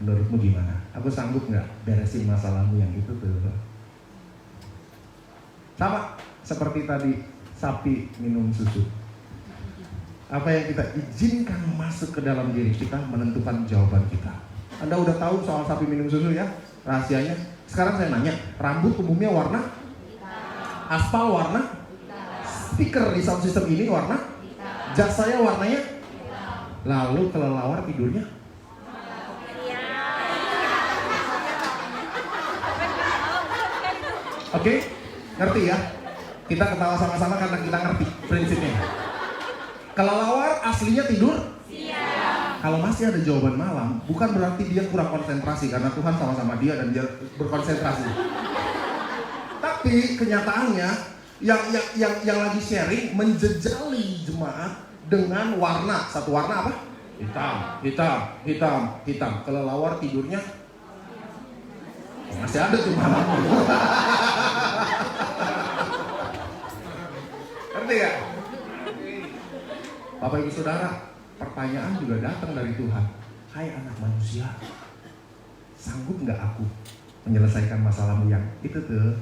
Menurutmu gimana? Aku sanggup nggak beresin masalahmu yang itu tuh? Sama seperti tadi sapi minum susu. Apa yang kita izinkan masuk ke dalam diri kita menentukan jawaban kita. Anda udah tahu soal sapi minum susu ya? Rahasianya. Sekarang saya nanya, rambut umumnya warna? Aspal warna? Speaker di sound system ini warna? Jas saya warnanya? Lalu kelelawar tidurnya? Oke, ngerti ya? Kita ketawa sama-sama karena kita ngerti prinsipnya. Kelelawar aslinya tidur siang. Kalau masih ada jawaban malam, bukan berarti dia kurang konsentrasi, karena Tuhan sama-sama dia dan dia berkonsentrasi. Tapi kenyataannya yang lagi sharing menjejali jemaat dengan warna. Satu warna apa? Hitam. Kelelawar tidurnya masih ada tuh malam. Ngerti ya? Bapak Ibu Saudara, pertanyaan juga datang dari Tuhan. Hai anak manusia, sanggup nggak aku menyelesaikan masalahmu yang itu tuh?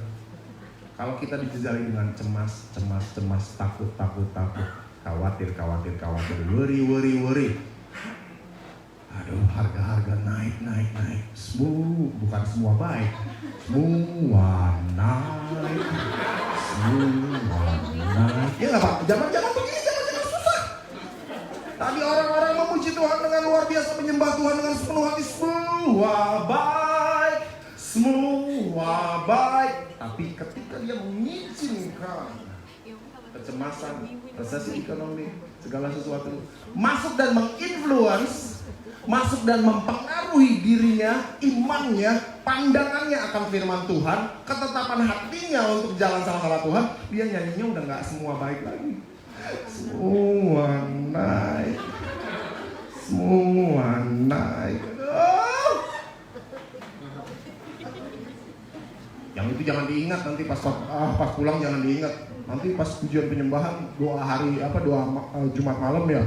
Kalau kita dijejali dengan cemas, takut, khawatir, worry. Aduh, harga naik. Bukan semua baik. Semua naik. Ya nggak Pak? Zaman-zaman begini, zaman-zaman susah. Tadi orang-orang memuji Tuhan dengan luar biasa, menyembah Tuhan dengan sepenuh hati. Semua baik. Tapi ketika dia mengizinkan kecemasan, resesi ekonomi, segala sesuatu masuk dan menginfluence, masuk dan mempengaruhi dirinya, imannya, pandangannya akan firman Tuhan, ketetapan hatinya untuk jalan sama-sama Tuhan, dia nyanyinya udah gak semua baik lagi. Semua naik. Yang itu jangan diingat, nanti pas pulang jangan diingat. Nanti pas pujian penyembahan, doa Jumat malam ya,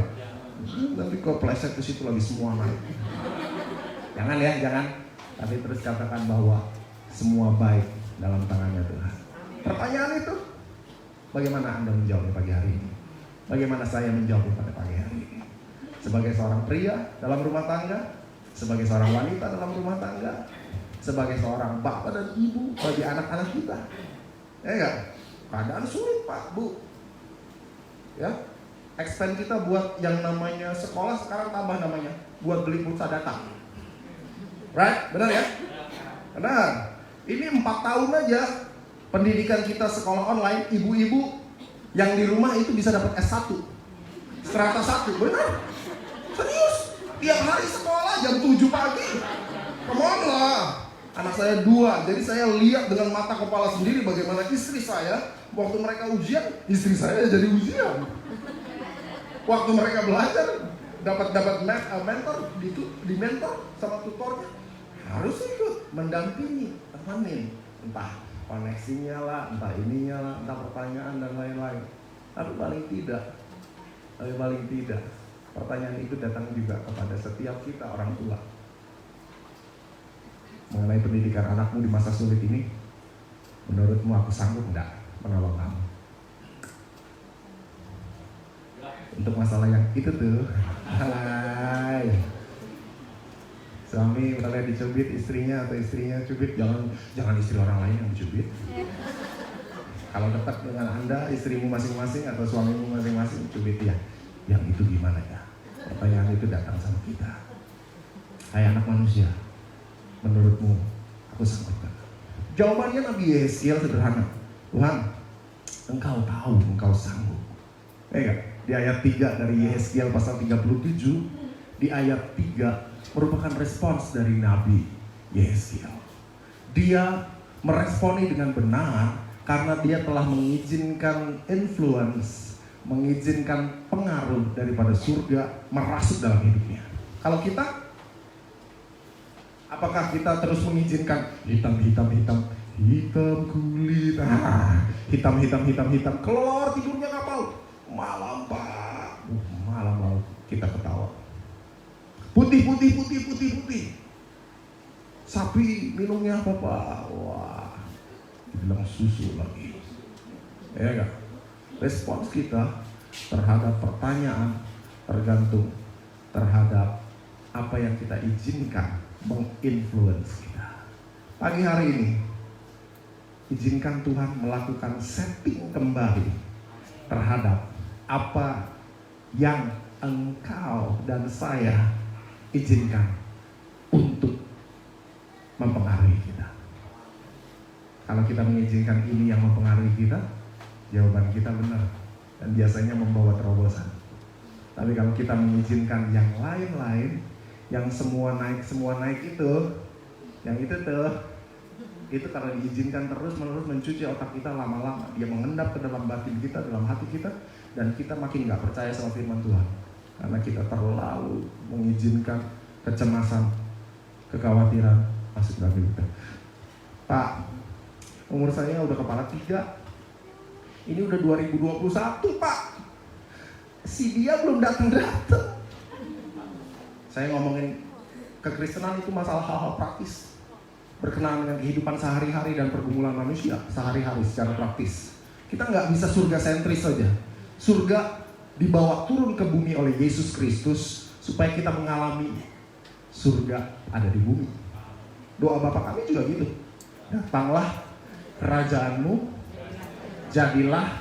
nanti kepleset ke situ lagi semua naik. Jangan. Tapi terus katakan bahwa semua baik dalam tangannya Tuhan. Pertanyaan itu, bagaimana Anda menjawabnya pagi hari ini? Bagaimana saya menjawabnya pada pagi hari ini? Sebagai seorang pria dalam rumah tangga, sebagai seorang wanita dalam rumah tangga, sebagai seorang bapak dan ibu bagi anak-anak kita. Ya enggak? Keadaan sulit Pak, Bu. Ya, expand kita buat yang namanya sekolah sekarang tambah namanya buat beli pulsa data. Right? Benar ya? Benar. Ini 4 tahun aja pendidikan kita sekolah online, ibu-ibu yang di rumah itu bisa dapat S1, strata 1, benar? Serius? Tiap hari sekolah jam 7 pagi. Come on lah. Anak saya 2, jadi saya lihat dengan mata kepala sendiri bagaimana istri saya waktu mereka ujian, istri saya jadi ujian. Waktu mereka belajar, dapat mentor, di mentor sama tutornya, harus ikut mendampingi, temenin, entah koneksinya lah, entah ininya lah, entah pertanyaan dan lain-lain. Tapi paling tidak, pertanyaan itu datang juga kepada setiap kita orang tua. Mengenai pendidikan anakmu di masa sulit ini, menurutmu aku sanggup enggak menolong kamu? Untuk masalah yang itu tuh, hai, suami misalnya dicubit istrinya atau istrinya cubit, jangan istri orang lain yang dicubit. Kalau dekat dengan Anda, istrimu masing-masing atau suamimu masing-masing cubit ya. Yang itu gimana ya? Pertanyaan itu datang sama kita. Hai anak manusia, menurutmu aku sanggup gak? Jawabannya Nabi Yesaya sederhana. Tuhan, Engkau tahu Engkau sanggup. Di ayat 3 dari Yesaya pasal 37, di ayat 3 merupakan respons dari Nabi Yesaya. Dia meresponi dengan benar karena dia telah mengizinkan influence, mengizinkan pengaruh daripada surga merasuk dalam hidupnya. Kalau kita, apakah kita terus mengizinkan hitam kulit, hitam, keluar tidurnya kapal, malam Pak, malam kita ketawa, putih, sapi minumnya apa Pak? Wah, dibilang susu lagi, ya enggak? Respons kita terhadap pertanyaan tergantung terhadap apa yang kita izinkan menginfluence kita. Pagi hari ini, izinkan Tuhan melakukan setting kembali terhadap apa yang engkau dan saya izinkan untuk mempengaruhi kita. Kalau kita mengizinkan ini yang mempengaruhi kita, jawaban kita benar dan biasanya membawa terobosan. Tapi kalau kita mengizinkan yang lain-lain, yang semua naik itu, yang itu tuh, itu karena diizinkan terus-menerus mencuci otak kita lama-lama, dia mengendap ke dalam batin kita, dalam hati kita, dan kita makin gak percaya sama firman Tuhan karena kita terlalu mengizinkan kecemasan, kekhawatiran masuk dalam hidup kita. Pak, umur saya udah kepala 3, ini udah 2021 Pak, si dia belum datang. Saya ngomongin kekristenan itu masalah hal-hal praktis, berkenaan dengan kehidupan sehari-hari dan pergumulan manusia sehari-hari secara praktis. Kita nggak bisa surga sentris saja. Surga dibawa turun ke bumi oleh Yesus Kristus supaya kita mengalami surga ada di bumi. Doa Bapa kami juga gitu. Datanglah kerajaanmu, jadilah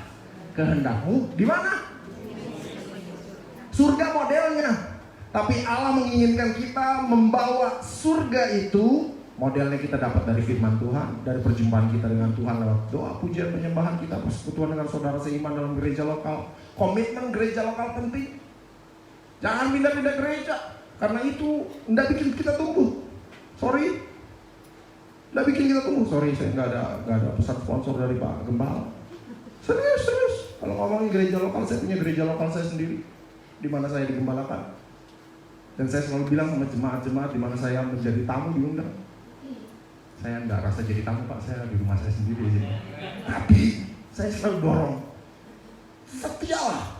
kehendakmu di mana? Surga modelnya. Tapi Allah menginginkan kita membawa surga itu, modelnya kita dapat dari firman Tuhan, dari perjumpaan kita dengan Tuhan lewat doa, pujian, penyembahan kita, persekutuan dengan saudara seiman dalam gereja lokal. Komitmen gereja lokal penting. Jangan pindah-pindah gereja, karena itu tidak bikin kita tumbuh. Sorry, tidak bikin kita tumbuh. Sorry, saya nggak ada pesan sponsor dari Pak Gembala. Serius. Kalau ngomongin gereja lokal, saya punya gereja lokal saya sendiri, di mana saya digembalakan. Dan saya selalu bilang sama jemaat-jemaat di mana saya menjadi tamu diundang. Saya nggak rasa jadi tamu Pak, saya di rumah saya sendiri di sini. Tapi saya selalu dorong, setialah,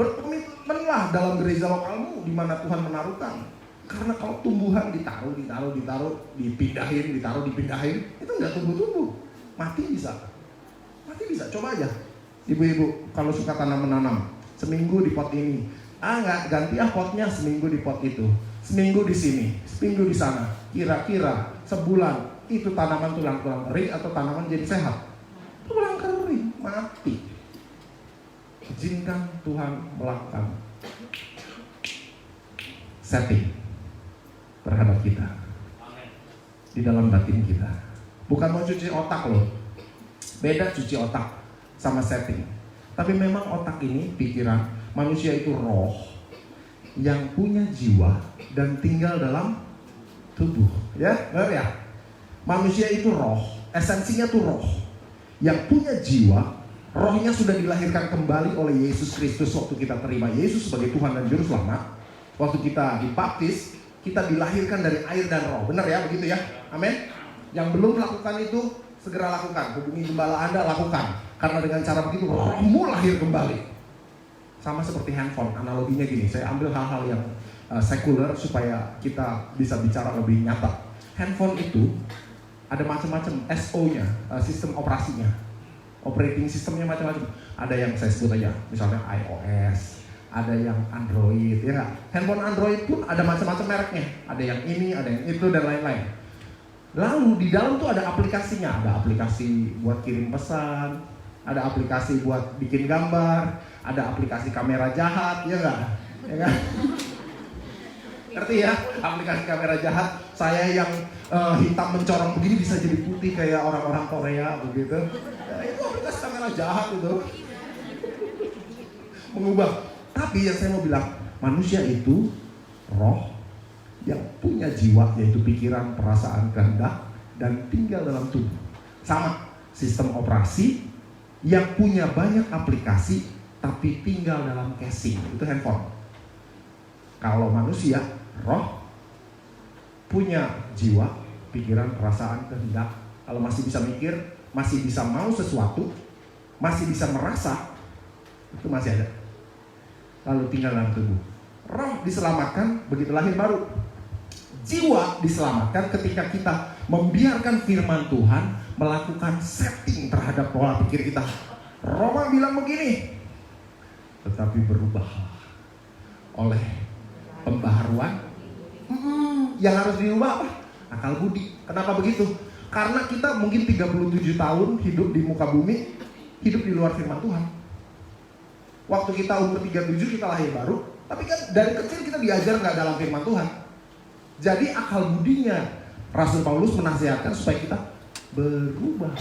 berkomitmenlah dalam gereja lokalmu di mana Tuhan menaruhkan. Karena kalau tumbuhan ditaruh, dipindahin, itu nggak tumbuh-tumbuh, mati bisa. Coba aja, ibu-ibu kalau suka tanam menanam, seminggu di pot ini. Enggak, ganti potnya, seminggu di pot itu, seminggu di sini, seminggu di sana. Kira-kira sebulan itu tanaman tulang-tulang kering atau tanaman jadi sehat? Tulang kering, mati. Izinkan Tuhan melakukan setting terhadap kita di dalam batin kita. Bukan mau cuci otak loh. Beda cuci otak sama setting. Tapi memang otak ini, pikiran, manusia itu roh yang punya jiwa dan tinggal dalam tubuh. Ya, benar ya? Manusia itu roh, esensinya tuh roh yang punya jiwa. Rohnya sudah dilahirkan kembali oleh Yesus Kristus waktu kita terima Yesus sebagai Tuhan dan Juru Selamat. Waktu kita dibaptis, kita dilahirkan dari air dan roh. Benar ya, begitu ya? Amin. Yang belum melakukan itu, segera lakukan. Hubungi gembala Anda, lakukan. Karena dengan cara begitu, rohmu lahir kembali. Sama seperti handphone, analoginya gini. Saya ambil hal-hal yang sekuler supaya kita bisa bicara lebih nyata. Handphone itu ada macam-macam SO-nya, sistem operasinya. Operating sistemnya macam-macam. Ada yang saya sebut aja, misalnya iOS, ada yang Android, ya nggak? Handphone Android pun ada macam-macam mereknya. Ada yang ini, ada yang itu, dan lain-lain. Lalu di dalam tuh ada aplikasinya. Ada aplikasi buat kirim pesan, ada aplikasi buat bikin gambar, ada aplikasi kamera jahat, ya nggak? Ya nggak? Ngerti ya? Aplikasi kamera jahat. Saya yang hitam mencorong begini bisa jadi putih kayak orang-orang Korea begitu. Ya, itu aplikasi kamera jahat itu. Mengubah. Tapi yang saya mau bilang, manusia itu roh yang punya jiwa, yaitu pikiran, perasaan, kehendak, dan tinggal dalam tubuh. Sama, sistem operasi yang punya banyak aplikasi tapi tinggal dalam casing, itu handphone. Kalau manusia, roh, punya jiwa, pikiran, perasaan, kehendak, kalau masih bisa mikir, masih bisa mau sesuatu, masih bisa merasa, itu masih ada. Lalu tinggal dalam tubuh. Roh diselamatkan begitu lahir baru. Jiwa diselamatkan ketika kita membiarkan firman Tuhan melakukan setting terhadap pola pikir kita. Roma bilang begini, tetapi berubahlah oleh pembaharuan. Yang harus diubah apa? Akal budi. Kenapa begitu? Karena kita mungkin 37 tahun hidup di muka bumi, hidup di luar firman Tuhan. Waktu kita umur 37 kita lahir baru, tapi kan dari kecil kita diajar nggak dalam firman Tuhan. Jadi akal budinya Rasul Paulus menasihatkan supaya kita berubah.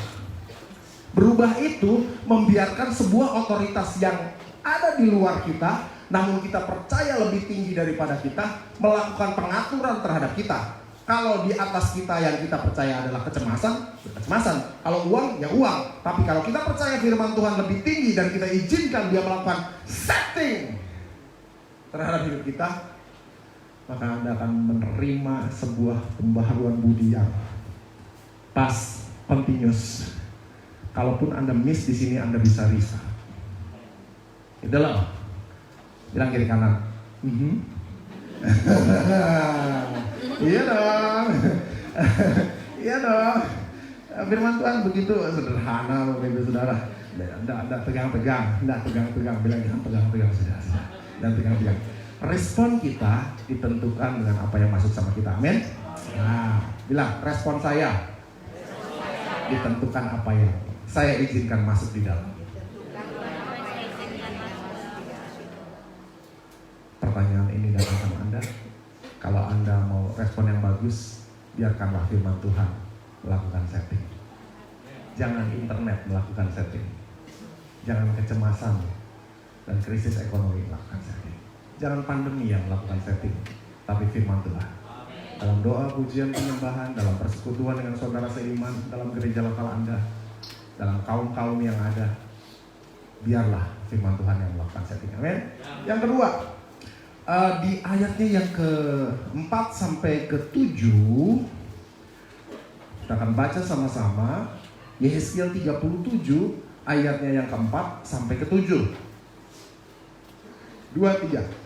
Berubah itu membiarkan sebuah otoritas yang ada di luar kita, namun kita percaya lebih tinggi daripada kita, melakukan pengaturan terhadap kita. Kalau di atas kita yang kita percaya adalah kecemasan, kecemasan. Kalau uang, ya uang. Tapi kalau kita percaya firman Tuhan lebih tinggi dan kita izinkan dia melakukan setting terhadap hidup kita, maka Anda akan menerima sebuah pembaharuan budi yang pas, continuous. Kalaupun Anda miss di sini, Anda bisa risah. Itulah. Bilang kiri kanan. Iya dong. Iya dong. Firman Tuhan begitu sederhana loh Bapak Saudara. Enggak tegang-tegang, enggak tegang-tegang, bilang jangan tegang-tegang sudah. Dan tegang-tegang. Respon kita ditentukan dengan apa yang masuk sama kita. Amin. Nah, bilang respon saya ditentukan apa yang saya izinkan masuk di dalam. Pertanyaan ini datang sama Anda. Kalau Anda mau respon yang bagus, biarkanlah firman Tuhan melakukan setting. Jangan internet melakukan setting. Jangan kecemasan dan krisis ekonomi melakukan setting. Jangan pandemi yang melakukan setting, tapi firman Tuhan. Dalam doa, pujian, penyembahan, dalam persekutuan dengan saudara seiman, dalam gereja lokal Anda, dalam kaum-kaum yang ada, biarlah firman Tuhan yang melakukan setting. Amin. Yang kedua, di ayatnya yang ke-4 sampai ke-7 kita akan baca sama-sama. Yehezkiel 37 ayatnya yang ke-4 sampai ke-7. 2, 3.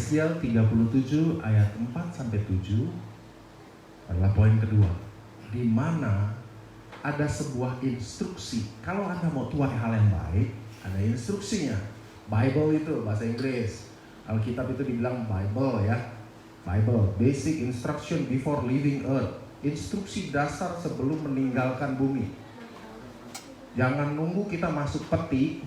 Yehezkiel 37 ayat 4-7 adalah poin kedua, di mana ada sebuah instruksi. Kalau Anda mau tuai hal yang baik, ada instruksinya. Bible itu bahasa Inggris, Alkitab itu dibilang Bible ya. Bible, basic instruction before leaving earth. Instruksi dasar sebelum meninggalkan bumi. Jangan nunggu kita masuk peti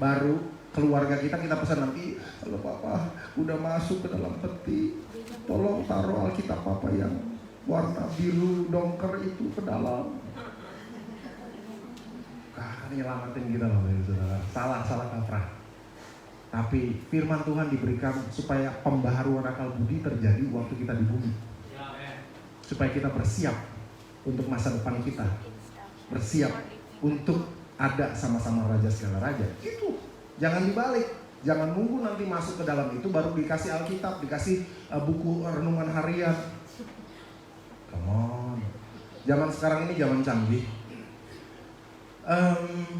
baru keluarga kita pesan nanti, kalau Papa udah masuk ke dalam peti, tolong taruh Alkitab Papa yang warna biru dongker itu ke dalam. Akan nyelamatin kita loh, saudara. Salah kaprah. Tapi firman Tuhan diberikan supaya pembaharuan akal budi terjadi waktu kita di bumi. Supaya kita bersiap untuk masa depan kita. Bersiap untuk ada sama-sama raja segala raja. Itu. Jangan dibalik. Jangan nunggu nanti masuk ke dalam itu baru dikasih Alkitab, dikasih buku renungan harian. Come on. Zaman sekarang ini zaman canggih.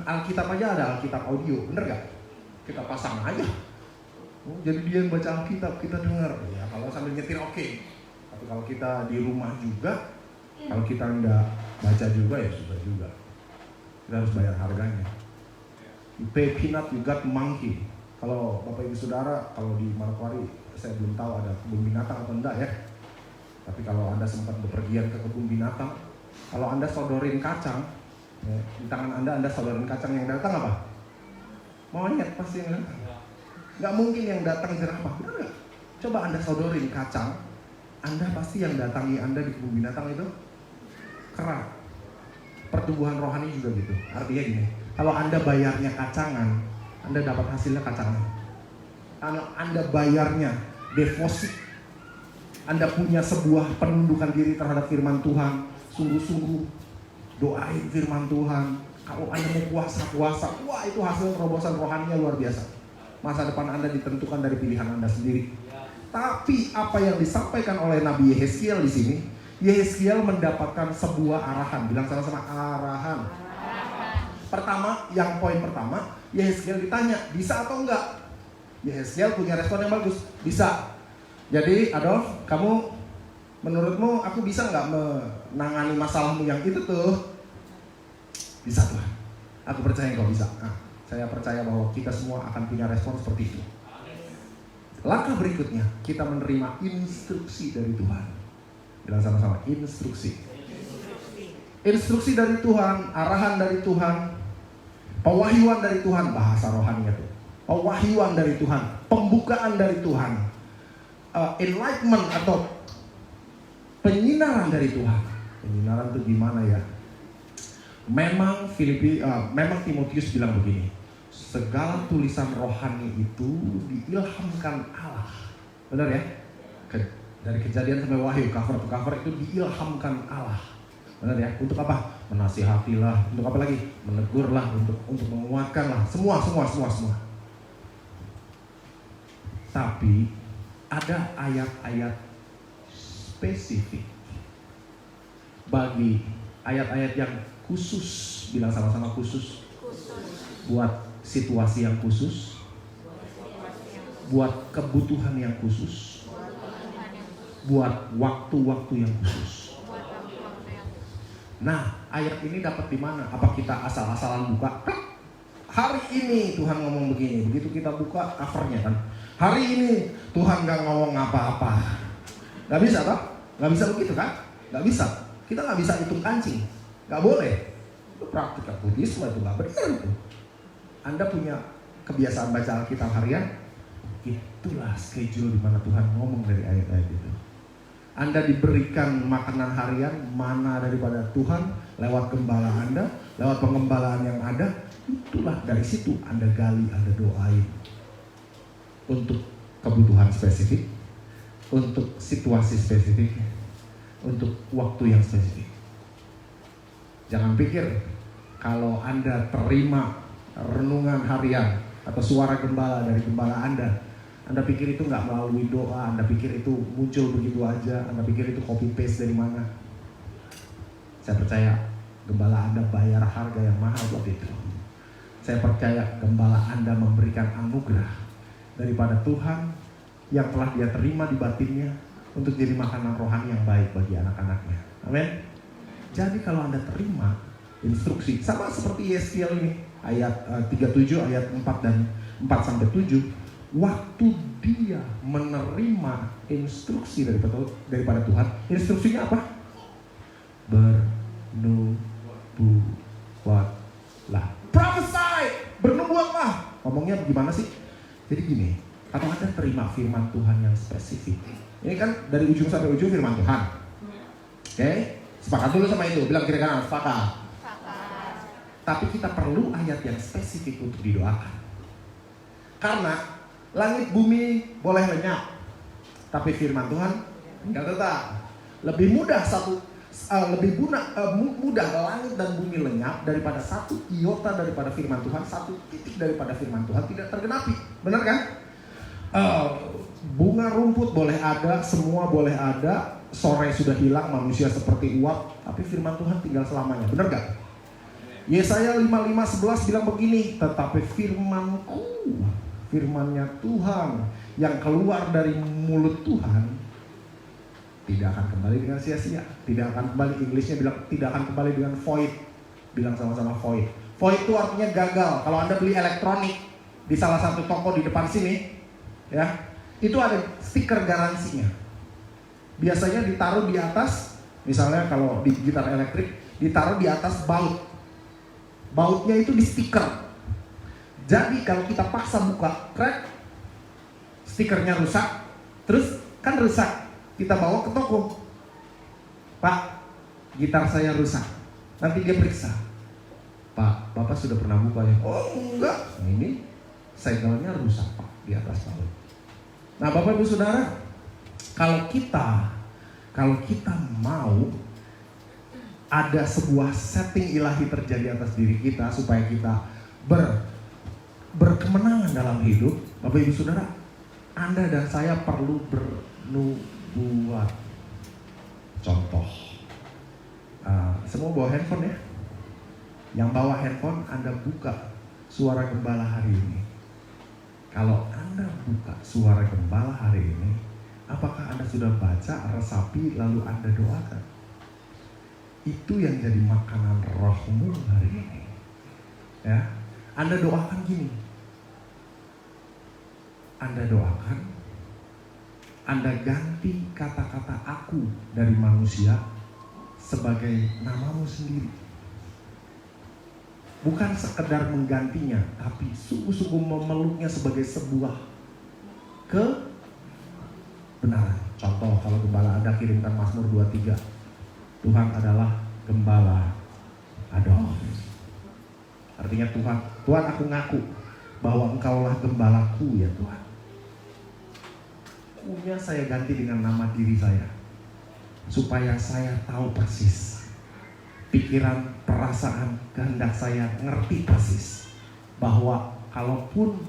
Alkitab aja ada Alkitab audio, bener gak? Kita pasang aja. Jadi dia yang baca Alkitab, kita dengar. Ya kalau sambil nyetir oke. Tapi kalau kita di rumah juga, kalau kita nggak baca juga ya sudah juga. Kita harus bayar harganya. You pay peanut, you got monkey. Kalau Bapak Ibu Saudara, kalau di Manokwari, saya belum tahu ada kebun binatang atau enggak ya. Tapi kalau Anda sempat bepergian ke kebun binatang, kalau Anda sodorin kacang, ya, di tangan Anda sodorin kacang, yang datang apa? Monyet pasti yang datang. Nggak mungkin yang datang jerapah, benar nggak? Coba Anda sodorin kacang, Anda pasti yang datangi Anda di kebun binatang itu kera. Pertumbuhan rohani juga gitu. Artinya gini, kalau Anda bayarnya kacangan, Anda dapat hasilnya kacangan. Kalau Anda bayarnya deposit, Anda punya sebuah penundukan diri terhadap firman Tuhan, sungguh-sungguh doain firman Tuhan. Kalau Anda mau puasa, wah itu hasil terobosan rohaninya luar biasa. Masa depan Anda ditentukan dari pilihan Anda sendiri. Tapi apa yang disampaikan oleh Nabi Yehezkiel di sini, Yehezkiel mendapatkan sebuah arahan. Bilang sama-sama, arahan. Pertama, yang poin pertama, Yehezkiel ditanya, bisa atau enggak? Yehezkiel punya respon yang bagus, bisa. Jadi, Adolf, kamu menurutmu aku bisa enggak menangani masalahmu yang itu tuh? Bisa Tuhan, aku percaya engkau bisa. Nah, saya percaya bahwa kita semua akan punya respon seperti itu. Langkah berikutnya, kita menerima instruksi dari Tuhan. Bilang sama-sama, instruksi. Instruksi dari Tuhan, arahan dari Tuhan, pewahyuan dari Tuhan, bahasa rohaninya tuh. Pewahyuan dari Tuhan, pembukaan dari Tuhan, enlightenment atau penyinaran dari Tuhan. Penyinaran itu gimana ya? Memang Timotius bilang begini, segala tulisan rohani itu diilhamkan Allah. Benar ya? Dari Kejadian sampai Wahyu, cover to cover itu diilhamkan Allah. Benar ya? Untuk apa? Menasihatilah. Untuk apa lagi? Menegurlah, untuk menguatkanlah. Semua. Tapi ada ayat-ayat spesifik bagi ayat-ayat yang khusus, bilang sama-sama khusus. Buat situasi yang khusus, buat kebutuhan yang khusus, buat waktu-waktu yang khusus. Nah, ayat ini dapat di mana? Apa kita asal-asalan buka? Hari ini Tuhan ngomong begini, begitu kita buka covernya kan. Hari ini Tuhan gak ngomong apa-apa. Gak bisa kan? Gak bisa begitu kan? Gak bisa. Kita gak bisa hitung kancing. Gak boleh. Itu praktik Buddhisme, itu gak benar itu. Anda punya kebiasaan baca Alkitab harian, itulah schedule di mana Tuhan ngomong dari ayat-ayat itu. Anda diberikan makanan harian, mana daripada Tuhan, lewat gembala Anda, lewat pengembalaan yang ada, itulah dari situ Anda gali, Anda doain. Untuk kebutuhan spesifik, untuk situasi spesifik, untuk waktu yang spesifik. Jangan pikir kalau Anda terima renungan harian atau suara gembala dari gembala Anda pikir itu nggak melalui doa, Anda pikir itu muncul begitu aja, Anda pikir itu copy paste dari mana? Saya percaya gembala Anda bayar harga yang mahal buat itu. Saya percaya gembala Anda memberikan anugerah daripada Tuhan yang telah dia terima di batinnya untuk jadi makanan rohani yang baik bagi anak-anaknya. Amin. Jadi kalau Anda terima instruksi, sama seperti Yeskiel ini, ayat 37, ayat 4 dan 4-7, waktu dia menerima instruksi daripada Tuhan, instruksinya apa? Bernubuatlah. Prophesy, bernubuatlah. Ngomongnya gimana sih? Jadi gini, kalau Anda terima firman Tuhan yang spesifik, ini kan dari ujung sampai ujung firman Tuhan. Oke? Sepakat dulu sama itu, bilang kira kanan, sepakat. Tapi kita perlu ayat yang spesifik untuk didoakan. Karena langit bumi boleh lenyap, tapi firman Tuhan enggak tetap. Lebih mudah mudah langit dan bumi lenyap daripada satu iota daripada firman Tuhan, satu titik daripada firman Tuhan tidak tergenapi. Benar kan? Bunga rumput boleh ada, semua boleh ada, sore sudah hilang, manusia seperti uap, tapi firman Tuhan tinggal selamanya. Benar gak? Yesaya 55:11 bilang begini, tetapi firmanku, firmannya Tuhan yang keluar dari mulut Tuhan tidak akan kembali dengan sia-sia, tidak akan kembali, Inggrisnya bilang tidak akan kembali dengan void. Bilang sama-sama void. Void itu artinya gagal. Kalau Anda beli elektronik di salah satu toko di depan sini, ya, itu ada stiker garansinya. Biasanya ditaruh di atas, misalnya kalau di gitar elektrik ditaruh di atas baut. Bautnya itu di stiker. Jadi kalau kita paksa buka, crack, stikernya rusak, terus kan rusak, kita bawa ke toko. Pak, gitar saya rusak. Nanti dia periksa. Pak, Bapak sudah pernah buka ya? Oh enggak, ini segelnya rusak Pak, di atas baut. Nah Bapak Ibu Saudara, kalau kita mau ada sebuah setting ilahi terjadi atas diri kita supaya kita berkemenangan dalam hidup, Bapak Ibu Saudara, Anda dan saya perlu bernubuat. Contoh, semua bawa handphone ya. Yang bawa handphone, Anda buka suara gembala hari ini. Kalau Anda buka suara gembala hari ini, apakah Anda sudah baca, resapi, lalu Anda doakan? Itu yang jadi makanan rohmu hari ini. Ya, Anda doakan gini. Anda doakan, Anda ganti kata-kata aku dari manusia sebagai namamu sendiri. Bukan sekedar menggantinya, tapi sungguh-sungguh memeluknya sebagai sebuah kebenaran. Contoh, kalau gembala Anda kirimkan Mazmur 23, Tuhan adalah gembala Adolf. Artinya Tuhan aku ngaku bahwa Engkaulah gembalaku ya Tuhan. Punya saya ganti dengan nama diri saya, supaya saya tahu persis pikiran, perasaan, kehendak saya, ngerti persis bahwa kalaupun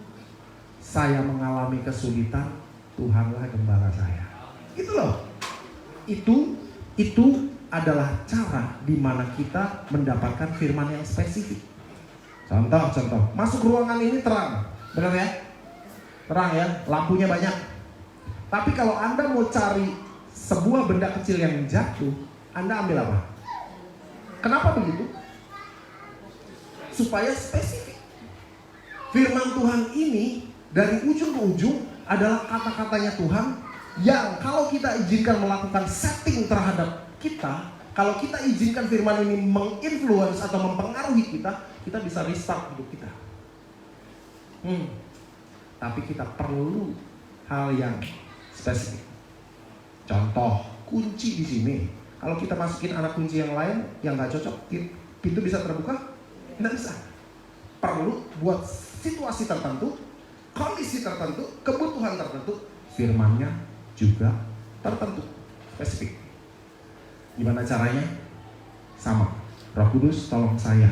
saya mengalami kesulitan, Tuhanlah gembala saya. Gitu loh. Itu adalah cara di mana kita mendapatkan firman yang spesifik. Contoh, masuk ruangan ini terang, benar ya? Terang ya, lampunya banyak. Tapi kalau Anda mau cari sebuah benda kecil yang jatuh, Anda ambil apa? Kenapa begitu? Supaya spesifik. Firman Tuhan ini dari ujung ke ujung adalah kata-katanya Tuhan yang kalau kita izinkan melakukan setting terhadap kita, kalau kita izinkan firman ini menginfluence atau mempengaruhi kita bisa restart hidup kita. Tapi kita perlu hal yang spesifik. Contoh, kunci di sini. Kalau kita masukin anak kunci yang lain yang nggak cocok, pintu bisa terbuka? Nggak bisa. Perlu buat situasi tertentu, kondisi tertentu, kebutuhan tertentu, firmannya juga tertentu, spesifik. Gimana caranya? Sama. Roh Kudus, tolong saya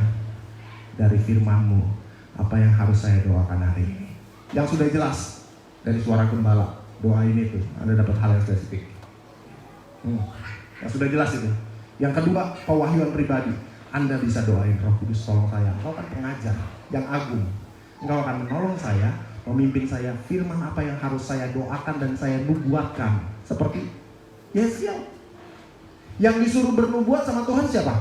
dari firman-Mu apa yang harus saya doakan hari ini. Yang sudah jelas dari suara gembala, doa ini tuh Anda dapat hal yang spesifik. Yang sudah jelas itu. Yang kedua, pewahyuan pribadi. Anda bisa doain, Roh Kudus tolong saya. Engkau kan pengajar yang agung. Engkau akan menolong saya memimpin saya, firman apa yang harus saya doakan dan saya nubuatkan. Seperti Yesaya. Yang disuruh bernubuat sama Tuhan siapa?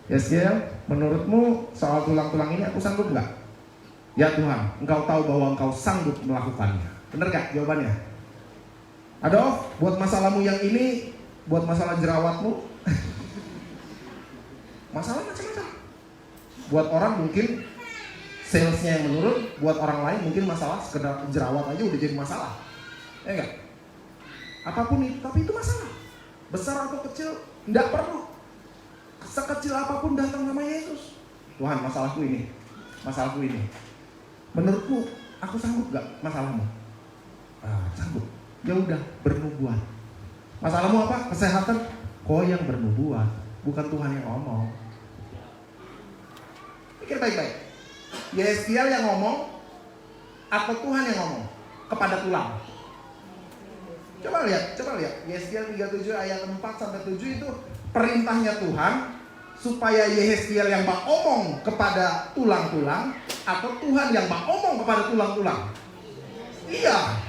Yesaya, menurutmu soal tulang-tulang ini aku sanggup nggak? Ya Tuhan, Engkau tahu bahwa Engkau sanggup melakukannya. Bener gak jawabannya? Aduh, buat masalahmu yang ini, buat masalah jerawatmu, masalah macam-macam. Buat orang mungkin salesnya yang menurun, buat orang lain mungkin masalah sekedar jerawat aja udah jadi masalah. Ya enggak? Apapun itu, tapi itu masalah. Besar atau kecil, enggak perlu. Sekecil apapun datang nama Yesus. Tuhan, masalahku ini. Masalahku ini. Menurutmu, aku sanggup gak masalahmu? Sanggup. Ya udah, bernubuat. Masalahmu apa? Kesehatan. Kau yang bernubuat, bukan Tuhan yang ngomong. Pikir baik-baik. Yesaya yang ngomong atau Tuhan yang ngomong kepada tulang? Coba lihat. Yesaya 37 ayat 4 sampai 7 itu perintahnya Tuhan supaya Yesaya yang ngomong kepada tulang-tulang atau Tuhan yang ngomong kepada tulang-tulang? Iya.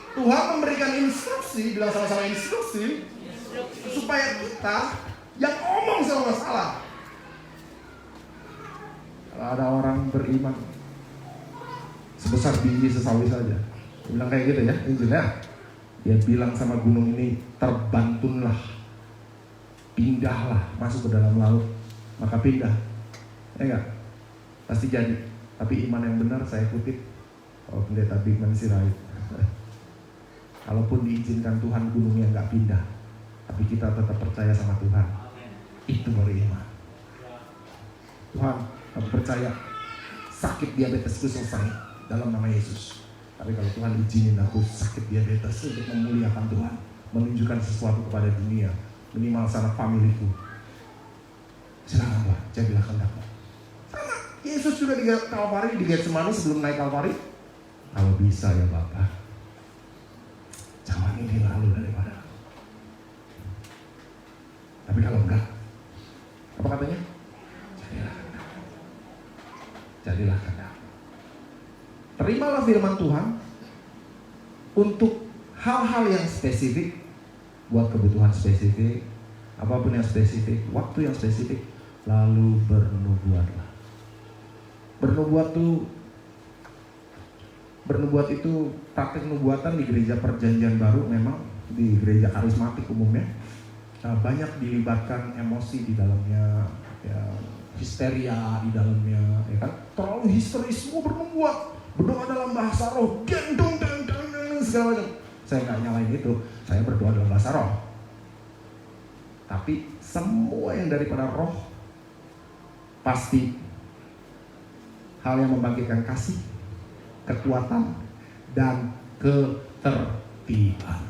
Tuhan memberikan instruksi, bilang sama-sama instruksi, supaya kita yang ngomong sama masalah. Kalau ada orang beriman sebesar biji sesawi saja, dia bilang kayak gitu ya, Injilnya. Dia bilang sama gunung ini, terbantunlah, pindahlah, masuk ke dalam laut, maka pindah. Ya enggak? Pasti jadi. Tapi iman yang benar saya kutip, oh pendeta Bigman Sirait. Kalaupun diizinkan Tuhan gunungnya enggak pindah, tapi kita tetap percaya sama Tuhan. Itu baru iman. Tuhan, aku percaya sakit diabetesku selesai dalam nama Yesus. Tapi kalau Tuhan izinin aku sakit diabetes untuk memuliakan Tuhan, menunjukkan sesuatu kepada dunia, minimal sanak familiku, silakan Tuhan, jadilah kehendakmu. Sama, Yesus juga di Kalvari, di Getsemani sebelum naik Kalvari. Kalau bisa ya Bapa, jangan ini lalu daripada aku. Tapi kalau enggak, apa katanya? Jadilah kehendakmu. Jadilah kehendakmu. Terimalah firman Tuhan untuk hal-hal yang spesifik, buat kebutuhan spesifik, apapun yang spesifik, waktu yang spesifik, lalu bernubuatlah. Bernubuat itu praktik nubuatan di gereja perjanjian baru, memang di gereja karismatik umumnya banyak dilibatkan emosi di dalamnya, ya, histeria di dalamnya, ya kan? Terlalu histeris, mau bernubuat, berdoa dalam bahasa roh, gendong segala macam. Saya nggak nyalain itu, saya berdoa dalam bahasa roh. Tapi semua yang daripada roh pasti hal yang membangkitkan kasih, kekuatan, dan ketertiban.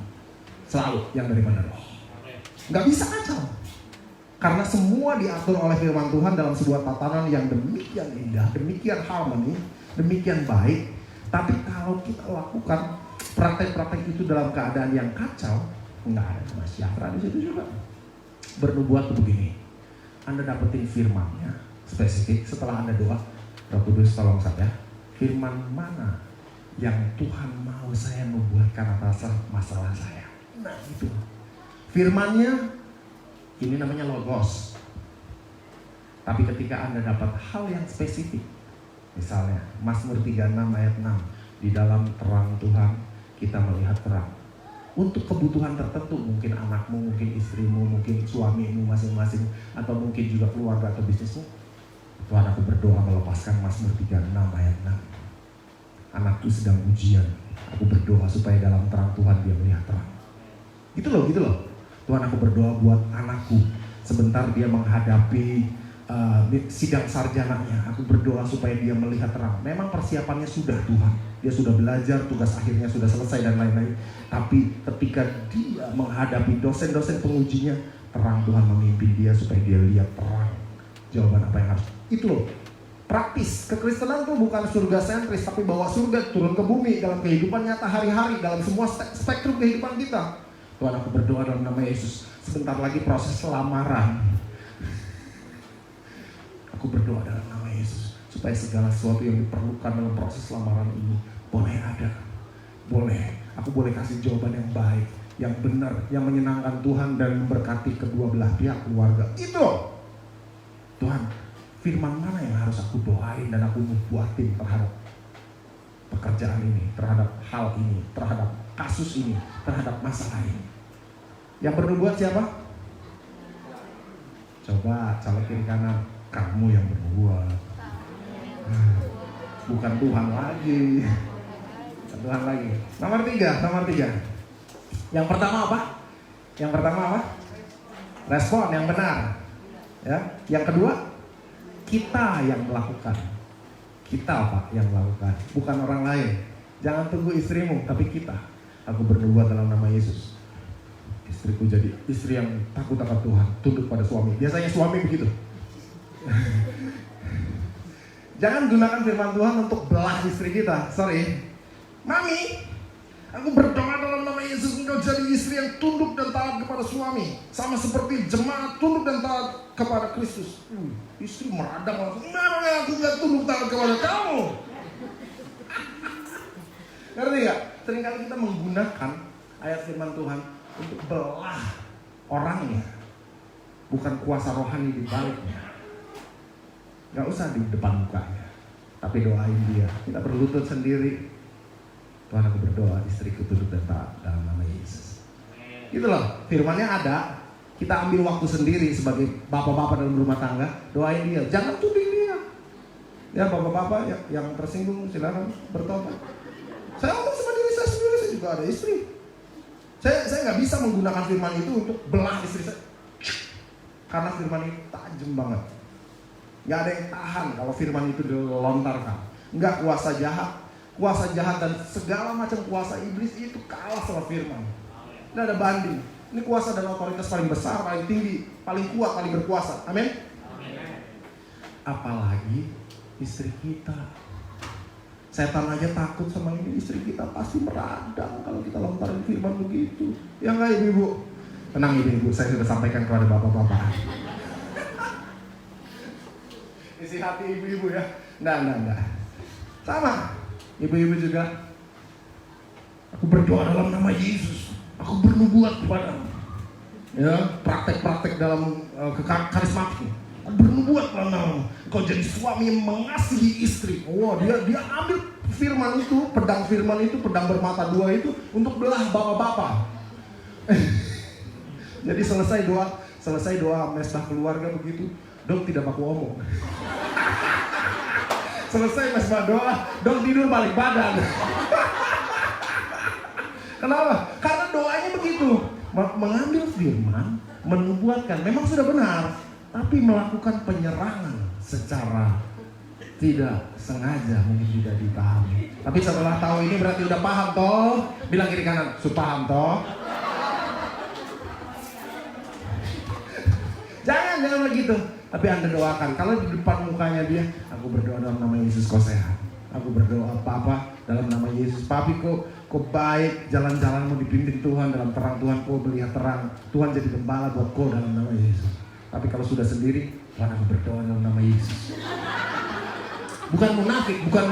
Selalu yang daripada roh. Nggak bisa kacau. Karena semua diatur oleh firman Tuhan dalam sebuah tatanan yang demikian indah, demikian harmoni, demikian baik. Tapi kalau kita lakukan praktek-praktek itu dalam keadaan yang kacau, nggak ada cuma sejahtera di situ juga. Bernubuat itu begini, Anda dapetin firmannya spesifik setelah Anda doa, Roh Kudus tolong saya, firman mana yang Tuhan mau saya nubuatkan atas masalah saya. Nah itu firmannya, ini namanya logos. Tapi ketika Anda dapat hal yang spesifik, misalnya Mazmur 36 ayat 6, di dalam terang Tuhan kita melihat terang. Untuk kebutuhan tertentu, mungkin anakmu, mungkin istrimu, mungkin suamimu masing-masing, atau mungkin juga keluarga atau bisnismu, Tuhan aku berdoa melepaskan Mazmur 36 ayat 6. Anakku sedang ujian, aku berdoa supaya dalam terang Tuhan dia melihat terang. Gitu loh. Tuhan aku berdoa buat anakku, sebentar dia menghadapi sidang sarjananya, aku berdoa supaya dia melihat terang. Memang persiapannya sudah Tuhan, dia sudah belajar, tugas akhirnya sudah selesai dan lain-lain. Tapi ketika dia menghadapi dosen-dosen pengujinya, terang Tuhan memimpin dia supaya dia lihat terang jawaban apa yang harus. Itu loh, praktis. Kekristenan tuh bukan surga sentris, tapi bawa surga turun ke bumi dalam kehidupan nyata hari-hari, dalam semua spektrum kehidupan kita. Tuhan aku berdoa dalam nama Yesus, sebentar lagi proses lamaran, aku berdoa dalam nama Yesus supaya segala sesuatu yang diperlukan dalam proses lamaran ini boleh ada. Boleh, aku boleh kasih jawaban yang baik, yang benar, yang menyenangkan Tuhan dan memberkati kedua belah pihak keluarga. Itu Tuhan, firman mana yang harus aku doain dan aku buatin terhadap pekerjaan ini, terhadap hal ini, terhadap kasus ini, terhadap masalah ini. Yang bernubuat siapa? Coba calon kiri kanan, kamu yang bernubuat. Bukan Tuhan lagi. Bukan Tuhan lagi. Nomor tiga. Yang pertama apa? Respon yang benar. Ya. Yang kedua, kita yang melakukan. Kita Pak yang melakukan, bukan orang lain. Jangan tunggu istrimu, tapi kita. Aku bernubuat dalam nama Yesus. Istriku jadi istri yang takut akan Tuhan, tunduk pada suami. Biasanya suami begitu. Jangan gunakan firman Tuhan untuk belah istri kita. Sorry, Mami, aku berdoa dalam nama Yesus engkau jadi istri yang tunduk dan taat kepada suami, sama seperti jemaat tunduk dan taat kepada Kristus. Istri meradang langsung, "Mana aku gak tunduk taat kepada kamu?" Ngerti gak? Seringkali kita menggunakan ayat firman Tuhan untuk belah orangnya, bukan kuasa rohani di baliknya. Gak usah di depan mukanya, tapi doain dia. Kita berlutut sendiri. Tuhan, aku berdoa istriku tunduk dan taat dalam nama Yesus. Gitu loh, firmannya ada. Kita ambil waktu sendiri sebagai bapak-bapak dalam rumah tangga, doain dia. Jangan tuding dia. Ya bapak-bapak yang tersinggung silakan bertobat. Saya ngomong sama diri saya sendiri, saya juga ada istri. Saya nggak bisa menggunakan firman itu untuk belah istri saya. Karena firman itu tajam banget. Nggak ada yang tahan kalau firman itu dilontarkan. Nggak, kuasa jahat dan segala macam kuasa iblis itu kalah sama firman. Nggak ada banding. Ini kuasa dan otoritas paling besar, paling tinggi, paling kuat, paling berkuasa. Amin. Apalagi istri kita. Setan aja takut sama ini, istri kita pasti meradang kalau kita lontarin firman begitu. Ya nggak ibu-ibu? Tenang ibu-ibu, saya sudah sampaikan kepada bapak-bapak. Isi hati ibu-ibu ya. Enggak. Sama, ibu-ibu juga. Aku berdoa dalam nama Yesus. Aku bernubuat kepadamu. Ya, praktek-praktek dalam karismatik. Aku bernubuat dalam namamu. Kau jadi suami yang mengasihi istri. Oh, dia ambil firman itu, pedang firman itu, pedang bermata dua itu untuk belah bapak-bapak. Jadi selesai doa mesbah keluarga begitu, dong tidak baku omong. Selesai mesbah doa, dong tidur balik badan. Kenapa? Karena doanya begitu. Mengambil firman, menubuatkan, memang sudah benar, tapi melakukan penyerangan secara tidak sengaja, mungkin tidak dipahami. Tapi setelah tahu ini berarti udah paham toh? Bilang kiri kanan, paham toh? Jangan begitu. Tapi Anda doakan. Kalau di depan mukanya dia, aku berdoa dalam nama Yesus kau sehat. Aku berdoa Papa dalam nama Yesus. Papi kau baik, jalan-jalanmu dipimpin Tuhan, dalam terang Tuhan kau melihat terang. Tuhan jadi gembala buat kau dalam nama Yesus. Tapi kalau sudah sendiri, Tuhan aku berdoa dalam nama Yesus. Bukan munafik, bukan.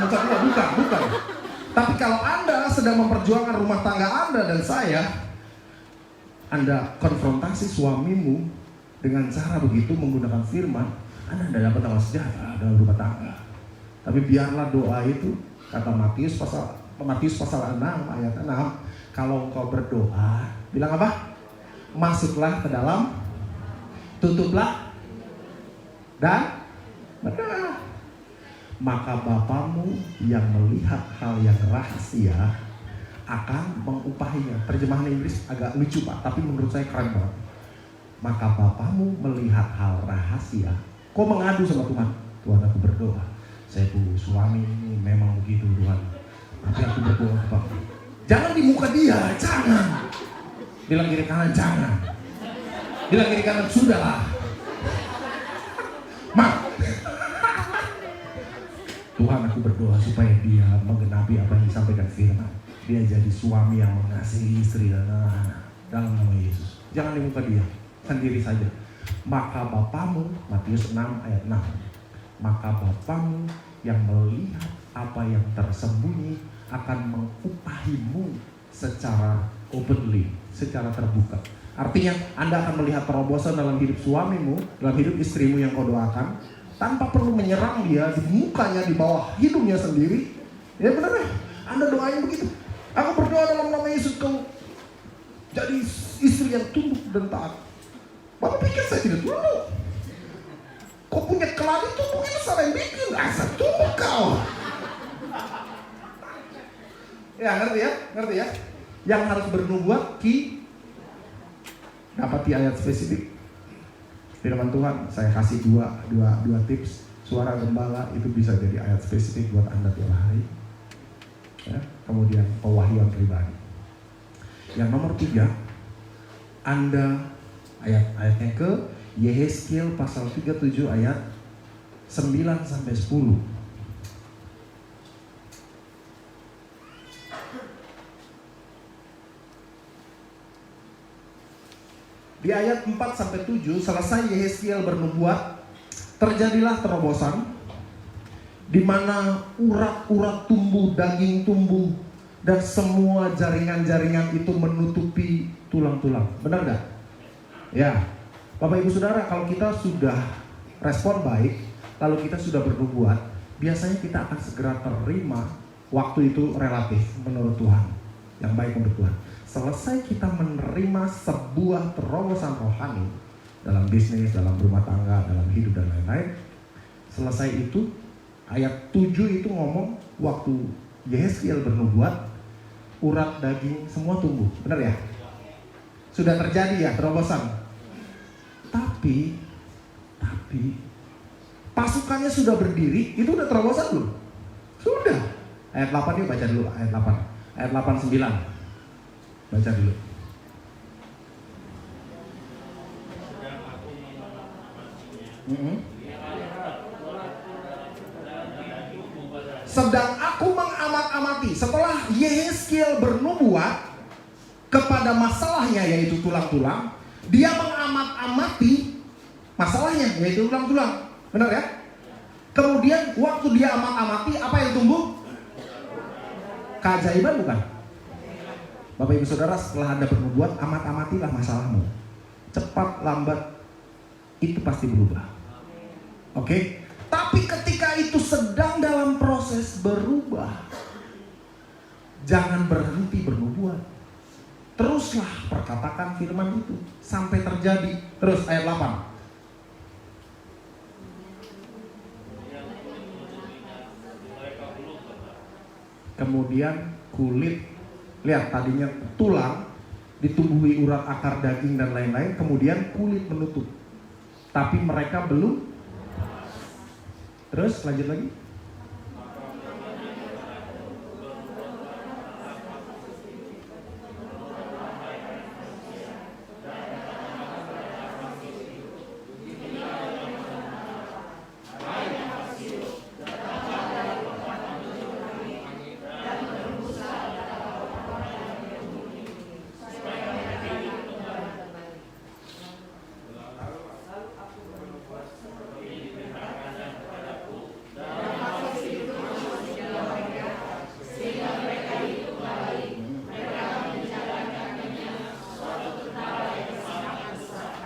Tapi kalau Anda sedang memperjuangkan rumah tangga Anda dan saya, Anda konfrontasi suamimu dengan cara begitu menggunakan firman, Anda tidak dapat damai sejahtera dalam rumah tangga. Tapi biarlah doa itu, kata Matius pasal 6 ayat 6, kalau engkau berdoa, bilang apa? Masuklah ke dalam, tutuplah, dan berdoa. Maka Bapamu yang melihat hal yang rahasia akan mengupahinya. Terjemahan Inggris agak lucu Pak, tapi menurut saya keren banget. Maka Bapamu melihat hal rahasia. Kau mengadu sama Tuhan. Tuhan aku berdoa, saya punya suami ini memang begitu Tuhan, tapi aku berdoa kepada. Jangan di muka dia, jangan. Bilang kiri kanan, jangan. Bilang kiri kanan, sudahlah. Tuhan aku berdoa supaya dia menggenapi apa yang disampaikan firman. Dia jadi suami yang mengasihi istri dan anak-anak dalam nama Yesus. Jangan di muka dia, sendiri saja. Maka Bapamu, Matius 6 ayat 6. Maka Bapamu yang melihat apa yang tersembunyi akan mengupahimu secara openly, secara terbuka. Artinya Anda akan melihat terobosan dalam hidup suamimu, dalam hidup istrimu yang kau doakan, tanpa perlu menyerang dia di mukanya, di bawah hidungnya sendiri. Ya benar ya, Anda doain begitu. Aku berdoa dalam nama Yesus kau jadi istri yang tunduk dan taat. Bapak pikir saya tidak tunduk? Kau punya keladi tubuh itu salah yang bikin, asal tunduk kau. Ya ngerti ya, ngerti ya. Yang harus bernubuat dapati ayat spesifik firman Tuhan. Saya kasih dua tips. Suara gembala itu bisa jadi ayat spesifik buat Anda tiap hari ya. Kemudian pewahyuan pribadi. Yang nomor 3, Anda ayatnya ke Yehezkiel pasal 37 ayat 9-10. Di ayat 4-7, selesai Yehezkiel bernubuat, terjadilah terobosan di mana urat-urat tumbuh, daging tumbuh, dan semua jaringan-jaringan itu menutupi tulang-tulang. Benar gak? Ya, Bapak Ibu Saudara, kalau kita sudah respon baik, lalu kita sudah bernubuat, biasanya kita akan segera terima. Waktu itu relatif menurut Tuhan, yang baik untuk Tuhan. Selesai kita menerima sebuah terobosan rohani dalam bisnis, dalam rumah tangga, dalam hidup dan lain-lain. Selesai itu, ayat 7 itu ngomong waktu Yehezkiel bernubuat, urat daging semua tumbuh. Benar ya? Sudah terjadi ya terobosan. Tapi pasukannya sudah berdiri, itu udah terobosan belum? Sudah. Ayat 8 yuk baca dulu, ayat 8. Ayat 8-9. Baca dulu. Sedang aku mengamat-amati. Setelah Yehezkiel bernubuat kepada masalahnya yaitu tulang-tulang, dia mengamat-amati masalahnya yaitu tulang-tulang. Benar ya? Kemudian waktu dia amat-amati, apa yang tumbuh? Keajaiban bukan? Bapak Ibu Saudara, setelah Anda bernubuat, amat-amatilah masalahmu. Cepat lambat itu pasti berubah. Oke? Tapi ketika itu sedang dalam proses berubah, jangan berhenti bernubuat. Teruslah perkatakan firman itu sampai terjadi. Terus ayat 8. Kemudian kulit, lihat tadinya tulang ditumbuhi urat akar daging dan lain-lain, kemudian kulit menutup. Tapi mereka belum. Terus lanjut lagi.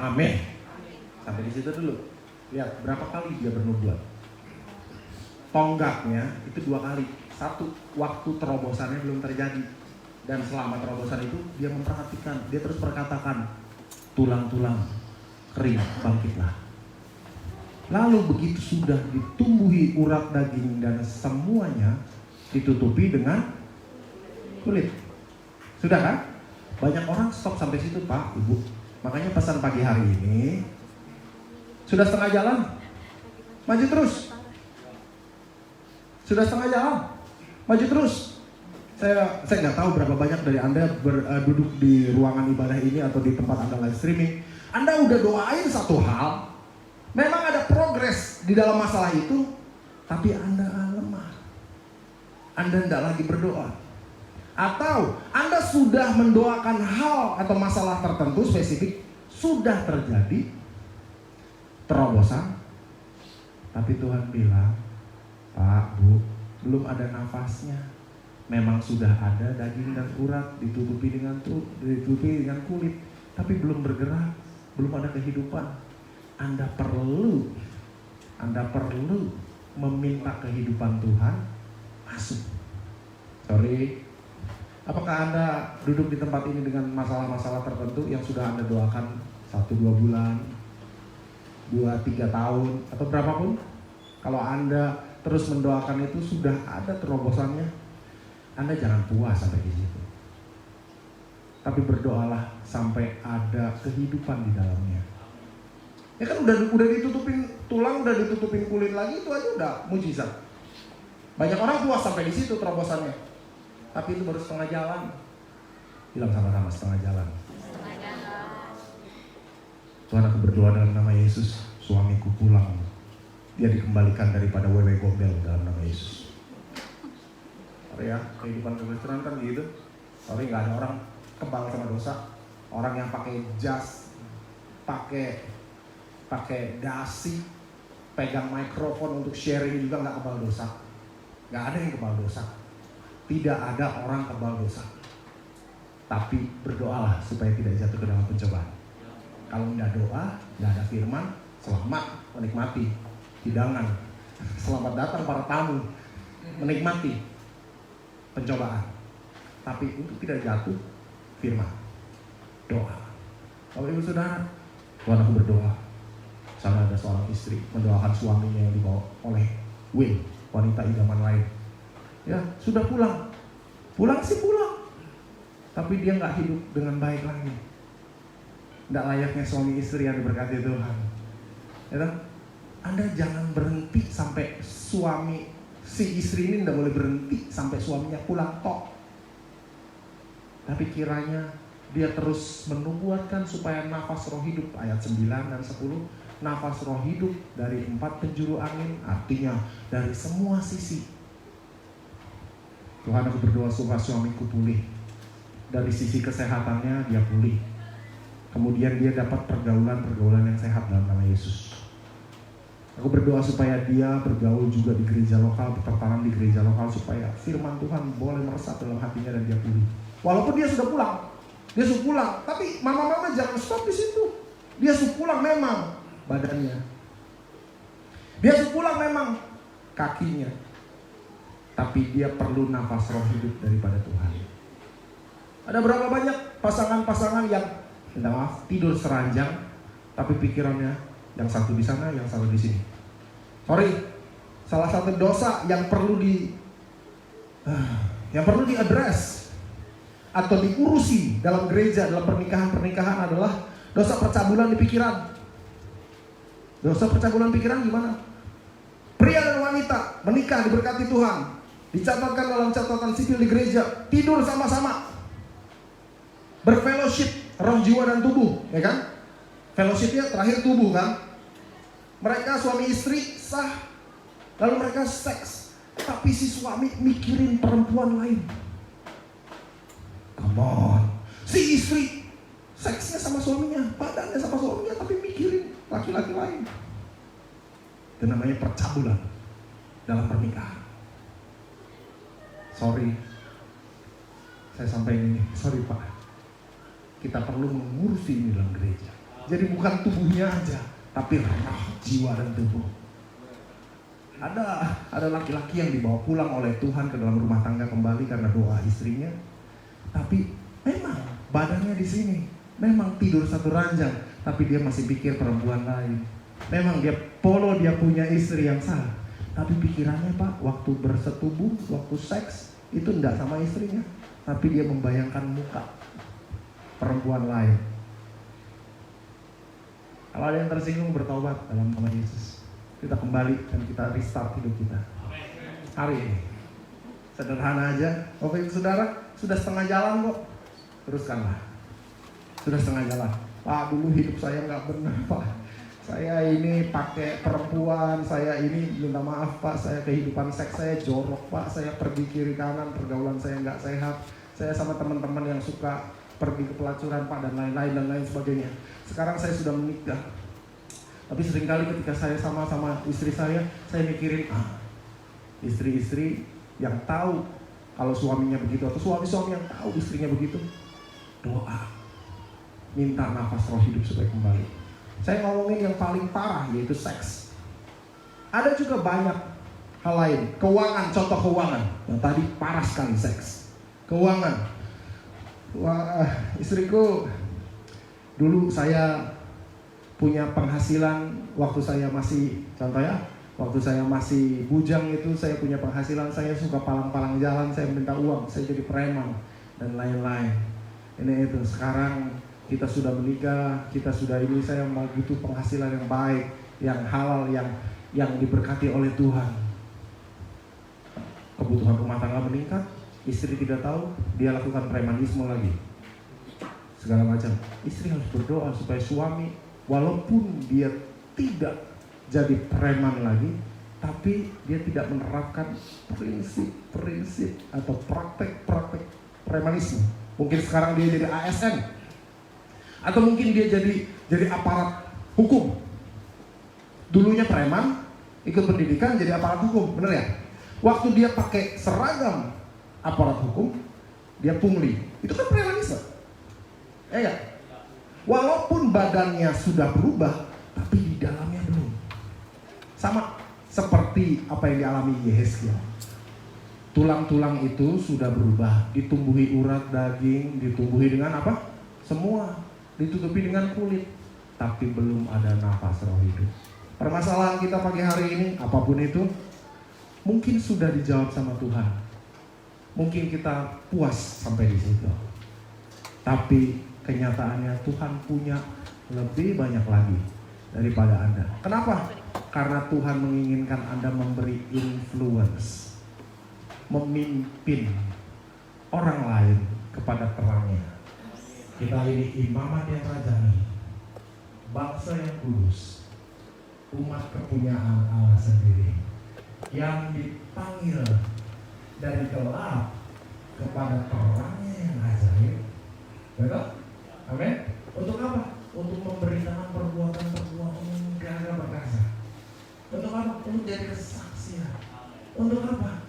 Amin. Sampai di situ dulu. Lihat berapa kali dia bernubuat. Tonggaknya itu 2 kali. Satu, waktu terobosannya belum terjadi. Dan selama terobosan itu dia memperhatikan. Dia terus perkatakan, tulang-tulang kering, bangkitlah. Lalu begitu sudah ditumbuhi urat daging dan semuanya ditutupi dengan kulit. Sudah kan? Banyak orang stop sampai situ, Pak, Ibu. Makanya pesan pagi hari ini, sudah setengah jalan, maju terus. Sudah setengah jalan, maju terus. Saya nggak tahu berapa banyak dari Anda duduk di ruangan ibadah ini atau di tempat Anda live streaming. Anda udah doain satu hal, memang ada progres di dalam masalah itu, tapi Anda lemah. Anda tidak lagi berdoa. Atau Anda sudah mendoakan hal atau masalah tertentu spesifik, sudah terjadi terobosan, tapi Tuhan bilang Pak, Bu, belum ada nafasnya. Memang sudah ada daging dan urat ditutupi dengan kulit, tapi belum bergerak, belum ada kehidupan. Anda perlu meminta kehidupan Tuhan masuk. Sorry, apakah Anda duduk di tempat ini dengan masalah-masalah tertentu yang sudah Anda doakan 1-2 bulan, 2-3 tahun, atau berapapun? Kalau Anda terus mendoakan itu sudah ada terobosannya, Anda jangan puas sampai di situ. Tapi berdoalah sampai ada kehidupan di dalamnya. Ya kan udah ditutupin tulang, udah ditutupin kulit lagi, itu aja udah mujizat. Banyak orang puas sampai di situ terobosannya. Tapi itu baru setengah jalan. Bilang sama-sama setengah jalan. Tuhan, aku berdoa dalam nama Yesus, suamiku pulang. Dia dikembalikan daripada wewe gombel dalam nama Yesus. Sorry ya, kehidupan kekristenan kan gitu. Sorry, nggak ada orang kebal sama dosa. Orang yang pakai jas, pakai dasi, pegang mikrofon untuk sharing juga nggak kebal dosa. Nggak ada yang kebal dosa. Tidak ada orang kebal dosa. Tapi berdoalah supaya tidak jatuh ke dalam pencobaan. Kalau nggak doa, nggak ada firman, selamat menikmati hidangan. Selamat datang para tamu, menikmati pencobaan. Tapi untuk tidak jatuh, firman, doa. Bapak Ibu Saudara, Tuhan, aku berdoa. Sana ada seorang istri mendoakan suaminya yang dibawa oleh Win, wanita idaman lain. Ya, sudah pulang. Pulang sih pulang. Tapi dia nggak hidup dengan baik lagi. Nggak layaknya suami istri yang diberkati Tuhan. Ya, Anda jangan berhenti sampai si istri ini nggak boleh berhenti sampai suaminya pulang tok. Tapi kiranya dia terus menubuatkan supaya nafas roh hidup, ayat 9 dan 10, nafas roh hidup dari 4 penjuru angin, artinya dari semua sisi. Tuhan, aku berdoa supaya suamiku pulih. Dari sisi kesehatannya dia pulih. Kemudian dia dapat pergaulan yang sehat dalam nama Yesus. Aku berdoa supaya dia bergaul juga di gereja lokal, bertanam di gereja lokal, supaya firman Tuhan boleh meresap dalam hatinya dan dia pulih. Walaupun dia sudah pulang, tapi mama-mama jangan stop di situ. Dia sudah pulang memang badannya, dia sudah pulang memang kakinya, tapi dia perlu nafas roh hidup daripada Tuhan. Ada berapa banyak pasangan-pasangan yang minta maaf tidur seranjang, tapi pikirannya yang satu di sana, yang satu di sini. Sorry, salah satu dosa yang perlu diadres atau diurusi dalam gereja, dalam pernikahan adalah dosa percabulan di pikiran. Dosa percabulan pikiran gimana? Pria dan wanita menikah diberkati Tuhan, dicatatkan dalam catatan sipil di gereja, tidur sama-sama, berfellowship roh, jiwa dan tubuh, ya kan? Fellowshipnya terakhir tubuh kan? Mereka suami istri sah, lalu mereka seks, tapi si suami mikirin perempuan lain. Come on, si istri seksnya sama suaminya, badannya sama suaminya, tapi mikirin laki-laki lain. Itu namanya percabulan dalam pernikahan. Sorry, saya sampaikan ini, sorry Pak. Kita perlu mengurusi ini dalam gereja. Jadi bukan tubuhnya aja, tapi roh, jiwa dan tubuh. Ada laki-laki yang dibawa pulang oleh Tuhan ke dalam rumah tangga kembali karena doa istrinya. Tapi memang badannya di sini, memang tidur satu ranjang, tapi dia masih pikir perempuan lain. Memang dia punya istri yang sah, tapi pikirannya Pak, waktu bersetubuh, waktu seks itu enggak sama istrinya, tapi dia membayangkan muka perempuan lain. Kalau ada yang tersinggung, bertobat dalam nama Yesus. Kita kembali dan kita restart hidup kita hari ini. Sederhana aja. Bapak Ibu Saudara, sudah setengah jalan kok. Teruskanlah. Sudah setengah jalan. Pak, dulu hidup saya nggak benar Pak. Saya ini pakai perempuan, saya ini minta maaf Pak, saya kehidupan seks saya jorok Pak, saya pergi kiri kanan, pergaulan saya nggak sehat, saya sama teman-teman yang suka pergi ke pelacuran Pak, dan lain sebagainya. Sekarang saya sudah menikah, tapi seringkali ketika saya sama istri saya mikirin Istri-istri yang tahu kalau suaminya begitu, atau suami-suami yang tahu istrinya begitu, doa, minta nafas roh hidup supaya kembali. Saya ngomongin yang paling parah, yaitu seks. Ada juga banyak hal lain. Keuangan, contoh keuangan. Yang tadi parah sekali, seks. Keuangan. Wah, istriku, dulu saya punya penghasilan waktu saya masih, contohnya, waktu saya masih bujang itu saya punya penghasilan, saya suka palang-palang jalan, saya minta uang, saya jadi preman, dan lain-lain. Ini itu, sekarang kita sudah menikah, kita sudah ini, saya mau butuh penghasilan yang baik, yang halal, yang diberkati oleh Tuhan. Kebutuhan rumah tangga meningkat, istri tidak tahu, dia lakukan premanisme lagi. Segala macam. Istri harus berdoa supaya suami, walaupun dia tidak jadi preman lagi, tapi dia tidak menerapkan prinsip-prinsip atau praktek-praktek premanisme. Mungkin sekarang dia jadi ASN, atau mungkin dia jadi aparat hukum. Dulunya preman, ikut pendidikan jadi aparat hukum, benar ya? Waktu dia pakai seragam aparat hukum, dia pungli. Itu kan premanisme. Ya. Walaupun badannya sudah berubah, tapi di dalamnya belum. Sama seperti apa yang dialami Yehezkiel. Tulang-tulang itu sudah berubah, ditumbuhi urat daging, ditumbuhi dengan apa? Semua, ditutupi dengan kulit, tapi belum ada nafas roh hidup. Permasalahan kita pagi hari ini, apapun itu, mungkin sudah dijawab sama Tuhan. Mungkin kita puas sampai di situ. Tapi kenyataannya Tuhan punya lebih banyak lagi daripada Anda. Kenapa? Karena Tuhan menginginkan Anda memberi influence, memimpin orang lain kepada terangnya. Kita ini imamat yang rajani, bangsa yang kudus, umat kepunyaan Allah sendiri, yang dipanggil dari gelap kepada terangnya yang ajaib. Betul? Amin. Untuk apa? Untuk memberitakan perbuatan-perbuatan yang gagah perkasa. Untuk apa? Untuk jadi kesaksian. Untuk apa?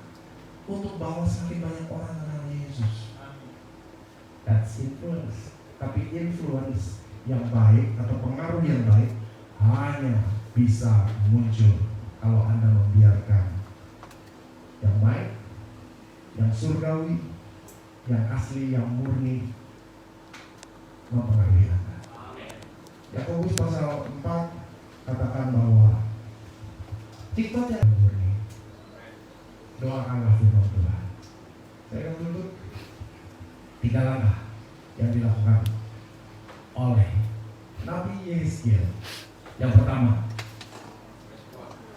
Untuk bawa semakin banyak orang kenal Yesus. That's influence. Tapi influence yang baik atau pengaruh yang baik hanya bisa muncul kalau Anda membiarkan yang baik, yang surgawi, yang asli, yang murni mempengaruhi Anda. Yakobus pasal 4 katakan bahwa tiktok yang murni, doakanlah firman Tuhan. Saya akan tutup 3 langkah yang dilakukan oleh Nabi Yehezkiel. Yang pertama,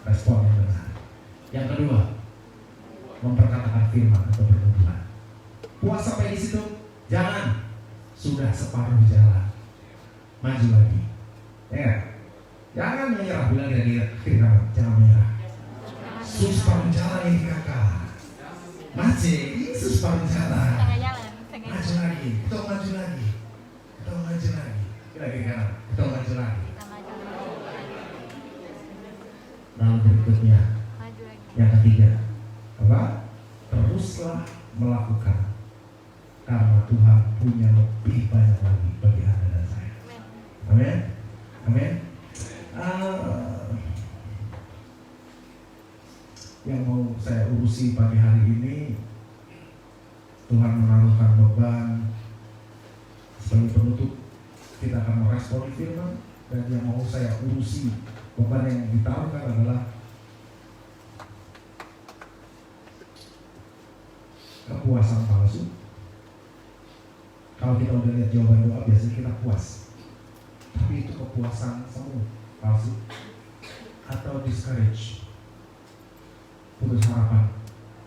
respon yang benar. Yang kedua, memperkatakan firman atau bernubuat. Puas sampai di situ? Jangan. Sudah separuh jalan, maju lagi. Ya, jangan menyerah. Bilang kira-kira, jangan menyerah. Separuh jalan ini kakak. Masih, ini separuh jalan. Maju lagi, kita maju lagi, kita maju lagi. Kira-kira, kita maju lagi. Lalu berikutnya, yang ketiga, apa? Teruslah melakukan, karena Tuhan punya lebih banyak lagi bagi Anda dan saya. Amin. Amin. Yang mau saya urusi pagi hari ini, Tuhan menaruhkan beban. Sebagai penutup, kita akan merespon firman. Dan yang mau saya urusi, beban yang ditaruhkan adalah kepuasan palsu. Kalau kita udah lihat jawaban doa, biasanya kita puas. Tapi itu kepuasan semu, palsu. Atau discourage, putus harapan,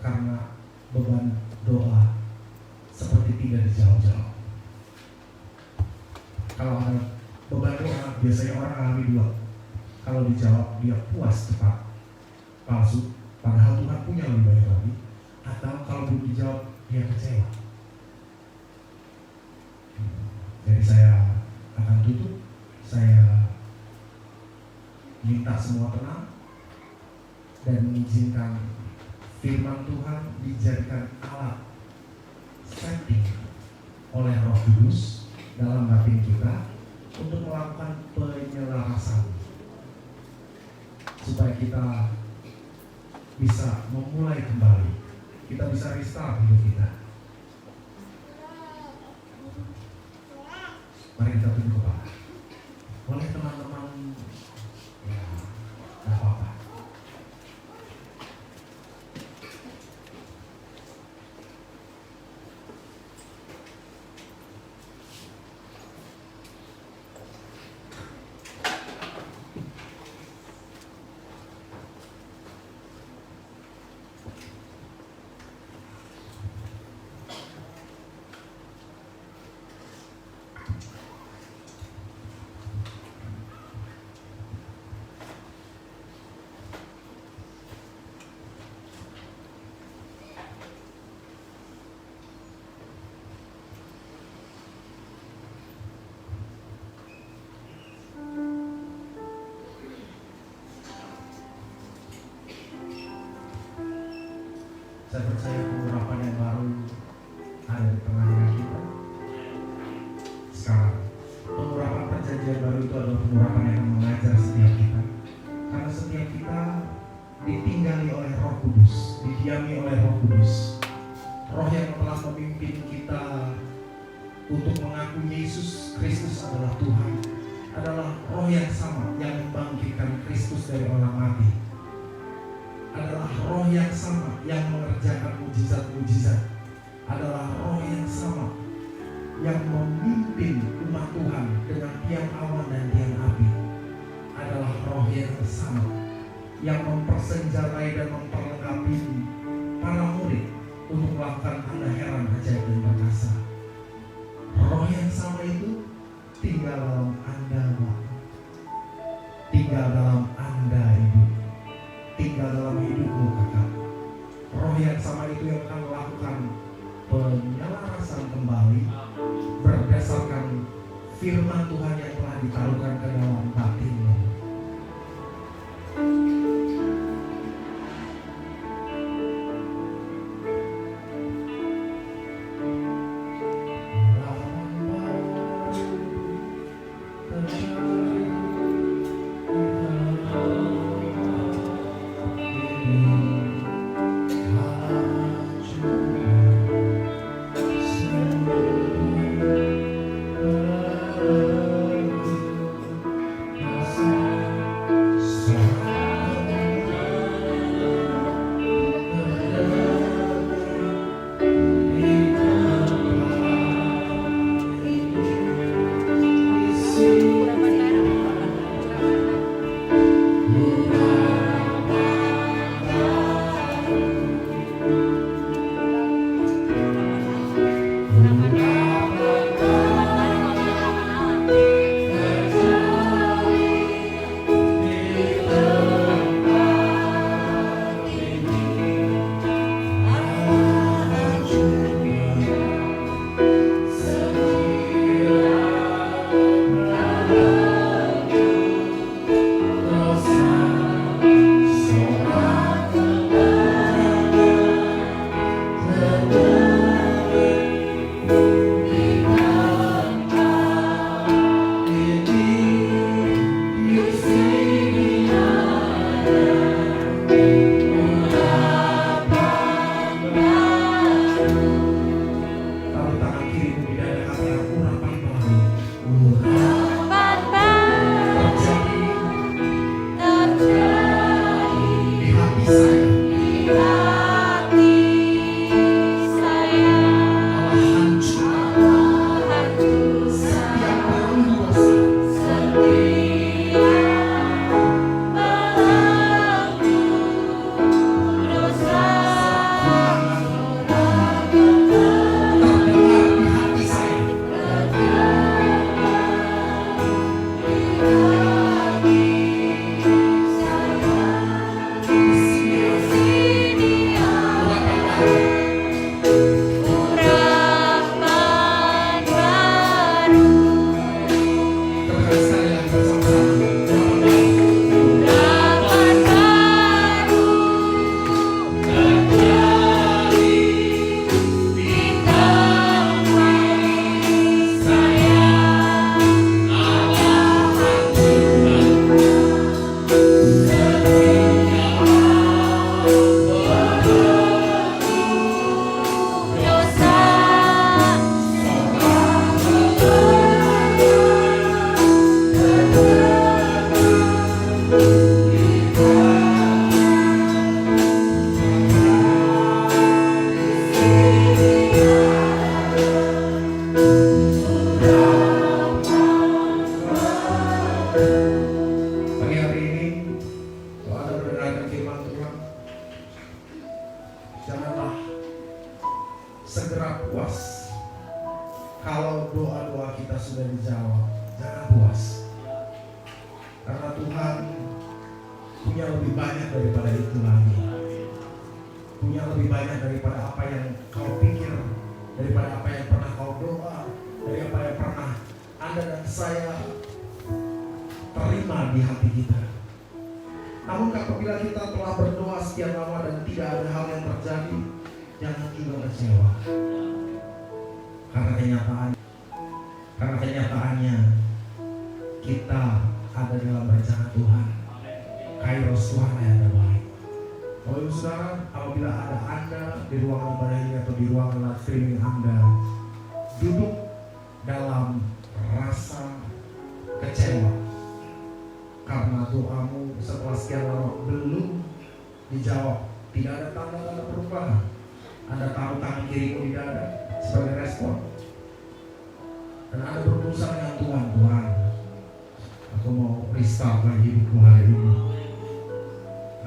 karena beban doa seperti tidak dijawab-jawab. Kalau ada beban doa, biasanya orang alami 2. Kalau dijawab, dia puas cepat, palsu, padahal Tuhan punya lebih banyak lagi. Atau kalau belum dijawab, dia kecewa. Jadi saya akan tutup. Saya minta semua tenang dan mengizinkan firman Tuhan dijadikan alat setting oleh Roh Kudus dalam batin kita untuk melakukan penyelarasan supaya kita bisa memulai kembali, kita bisa restart hidup kita. Mari kita tunduk kepala. Boleh teman-teman, ya, gak apa-apa. Saya percaya pengurapan yang baru ada di tengah-tengah kita. Sekarang, pengurapan perjanjian baru itu adalah pengurapan yang akan mengajar setiap kita. Karena setiap kita ditinggali oleh Roh Kudus, didiami oleh Roh Kudus. Roh yang telah memimpin kita untuk mengaku Yesus Kristus adalah Tuhan, adalah roh yang sama yang membangkitkan Kristus dari orang mati. Adalah roh yang sama yang mengerjakan mujizat-mujizat. Adalah roh yang sama yang memimpin umat Tuhan dengan tiang awan dan tiang api. Adalah roh yang sama yang mempersenjatai dan memperlengkapi para murid untuk melakukan tanda heran, ajaib dan perkasa. Roh yang sama itu tinggal dalam Anda, tinggal dalam Anda, Ibu, tinggal dalam hidupmu, Kakak. Roh yang sama itu yang akan melakukan penyelarasan kembali berdasarkan firman Tuhan yang telah ditaruhkan ke dalam batinmu. kecewa, jangan puas. Karena Tuhan punya lebih banyak daripada itu lagi. Punya lebih banyak daripada apa yang kau pikir, daripada apa yang pernah kau doa, dari apa yang pernah Anda dan saya terima di hati kita. Namun apabila kita telah berdoa sekian lama dan tidak ada hal yang terjadi, jangan juga kecewa. Karena kenyataannya kita ada dalam rencana Tuhan. Kairos Tuhan yang terbaik. Bapak Ibu Saudara, apabila ada Anda di ruangan ibadah ini atau di ruangan live streaming Anda duduk dalam rasa kecewa karena doamu setelah sekian lama belum dijawab, tidak ada tanda-tanda perubahan, Anda taruh tangan kirimu di dada sebagai respon, dan Anda berurusan dengan Tuhan, aku mau restart lagi hidupku hari ini.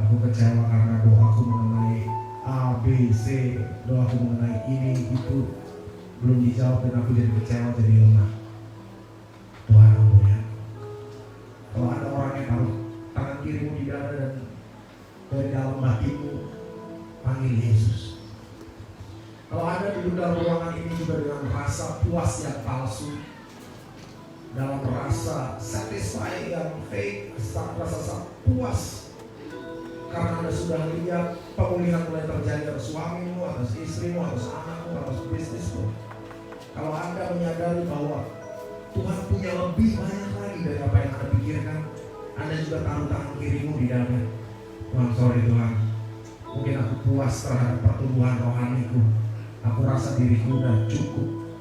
Aku kecewa karena doaku mengenai A, B, C, doaku mengenai ini, itu belum dijawab dan aku jadi kecewa, jadi lemah. Tuhan ampuni aku. Kalau ada orang yang taruh tangan kirimu di dada dan dari dalam hatimu panggil Yesus. Kalau Anda duduk dalam ruangan ini juga dengan rasa puas yang palsu, dalam rasa satisfied yang fake, rasa puas karena Anda sudah lihat pemulihan mulai terjadi atas suamimu, atas istrimu, atas anakmu, atas bisnismu. Kalau Anda menyadari bahwa Tuhan punya lebih banyak lagi dari apa yang Anda pikirkan, Anda juga taruh tangan kirimu di dada. Tuhan, sorry Tuhan, mungkin aku puas terhadap pertumbuhan rohaniku. Aku rasa diriku udah cukup.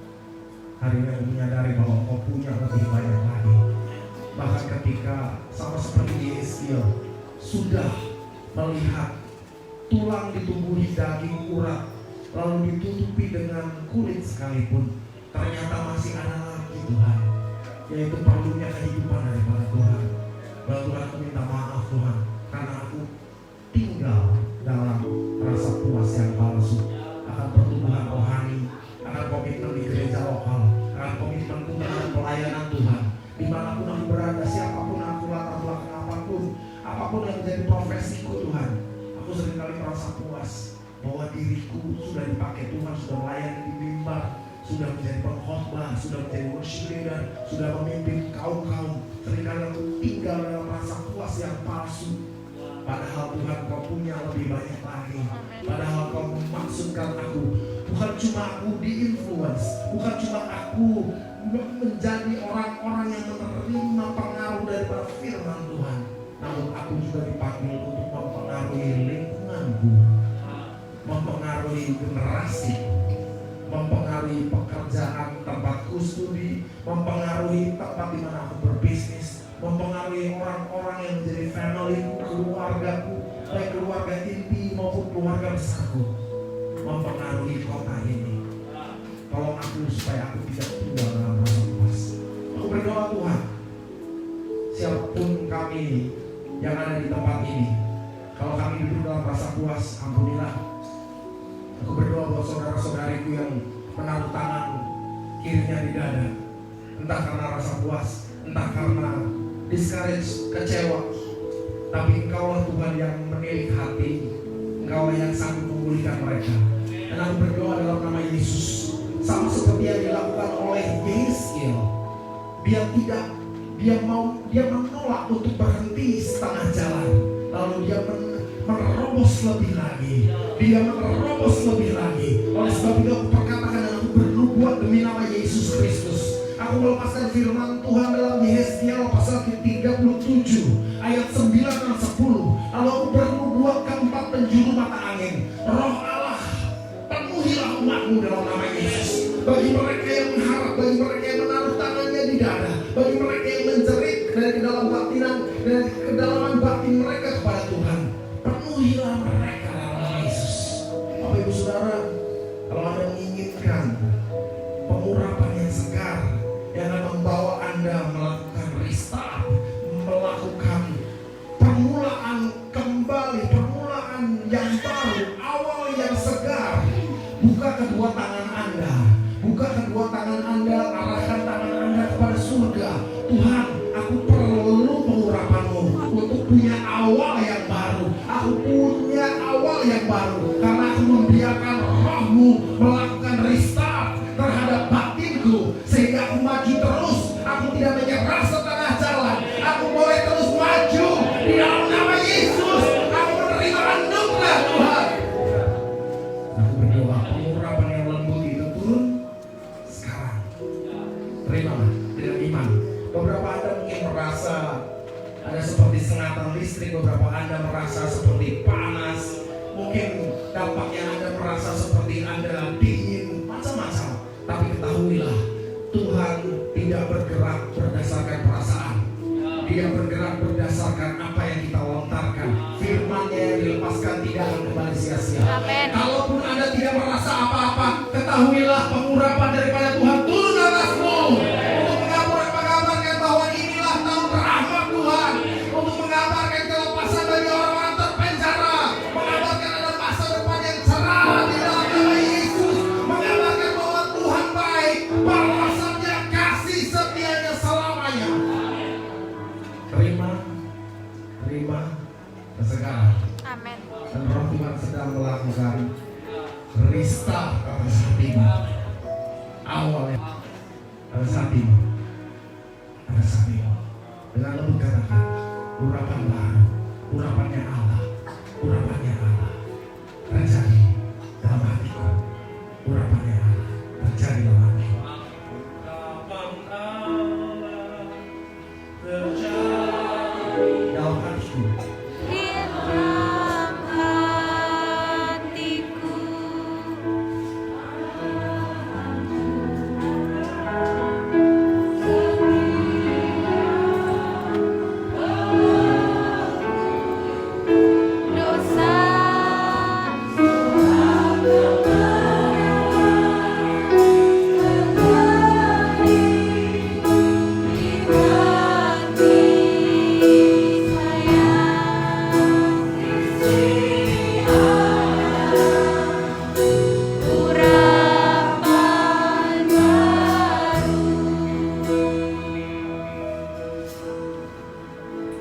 Hari ini aku menyadari bahwa Engkau punya lebih banyak lagi. Bahkan ketika sama seperti Yeskiel sudah melihat tulang ditumbuhi daging urat lalu ditutupi dengan kulit sekalipun, ternyata masih ada lagi Tuhan, yaitu perlunya kehidupan daripada Tuhan. Bahwa Tuhan, aku minta maaf Tuhan karena aku tinggal dalam rasa puas yang palsu akan pertumbuhan rohani, akan komitmen di gereja lokal, akan komitmen terhadap pelayanan Tuhan. Dimanapun aku berada, siapapun aku, latar belakang apapun yang menjadi profesiku Tuhan, aku seringkali merasa puas bahwa diriku sudah dipakai Tuhan, sudah melayani di mimbar, sudah menjadi pengkhotbah, sudah menjadi worship leader, sudah memimpin kaum-kaum. Seringkali aku tinggal dalam rasa puas yang palsu. Padahal Tuhan, Kau punya lebih banyak lagi. Padahal Kau memaksudkan aku, bukan cuma aku di-influence, bukan cuma aku menjadi orang-orang yang menerima pengaruh daripada firman Tuhan, namun aku juga dipanggil untuk mempengaruhi lingkunganku, mempengaruhi generasi, mempengaruhi pekerjaan tempatku studi, mempengaruhi tempat di mana aku berbisnis, mempengaruhi orang-orang yang menjadi familyku, keluargaku, baik keluarga inti maupun keluarga besarku, mempengaruhi kota ini. Tolong aku supaya aku tidak tinggal dalam rasa puas. Aku berdoa Tuhan, siapapun kami yang ada di tempat ini, kalau kami duduk dalam rasa puas, ampunilah. Aku berdoa buat saudara-saudariku yang menaruh tangan kirinya di dada, entah karena rasa puas, entah karena discourage, kecewa, tapi Engkaulah Tuhan yang menilik hati, Engkaulah yang sanggup memulihkan mereka. Dan aku berdoa dalam nama Yesus, sama seperti yang dilakukan oleh Yeskiel, dia menolak untuk berhenti setengah jalan, lalu dia menerobos lebih lagi. Oleh sebab itu aku perkatakan dan aku bernubuat demi nama Yesus Kristus, aku melepaskan firman Tuhan dalam Yeskiel pasal 37 ayat 9 dan 10. Lalu aku bernubuat ke 4 penjuru mata angin, Roh Allah penuhilah umatmu dalam nama Yesus. Bagi mereka yang mengharap, bagi mereka yang menaruh tangannya di dada, bagi mereka yang menjerit dari kedalaman batinan, dari kedalaman batin mereka kepada Tuhan, penuhilah mereka dalam nama Yesus. Bapak Ibu Saudara, kalau Anda menginginkan pengurapan yang segar yang akan membawa Anda melakukan restart, melakukan permulaan kembali, permulaan yang baru, awal yang segar, buka kedua tangan Anda, arahkan tangan Anda kepada surga. Tuhan, aku perlu pengurapan-Mu untuk punya awal yang baru. Aku punya awal yang baru karena aku membiarkan Roh-Mu melakukan restart terhadap batinku, sehingga aku maju terus. Aku tidak menyerah setengah jalan. Aku boleh terus maju di dalam nama Yesus. Aku menerima anugerah Tuhan. Aku berdoa pengurapan yang lembut itu turun sekarang. Terimalah dengan iman. Beberapa Anda mungkin merasa ada seperti sengatan listrik, beberapa Anda merasa seperti panas, mungkin dampaknya Anda merasa seperti Anda dingin, macam-macam. Tapi ketahuilah, Tuhan tidak bergerak berdasarkan perasaan. Dia bergerak berdasarkan apa yang kita lontarkan. Firman-Nya yang dilepaskan tidak akan kembali sia-sia. Amen. Kalaupun Anda tidak merasa apa-apa, ketahuilah pengurapan daripada Tuhan turun atasmu untuk mengabarkan bahwa inilah tahun rahmat Tuhan, untuk mengabarkan kelepasan bagi orang-orang terpenjara, mengabarkan ada masa depan yang cerah di dalam nama Yesus, mengabarkan bahwa Tuhan baik, balasannya kasih setianya selamanya. Terima kesegaran. Amin. Dan Roh Tuhan sedang melakukan restart atas hatimu. Awalnya atas hatimu. Atas hatimu. Dengan lembut katakan, urapan baru, urapannya Allah, urapannya Allah terjadi dalam hatiku. Urapannya Allah terjadi dalam hatiku. Urapan Allah terjadi dalam hatiku. Di dalam hatiku. Dosa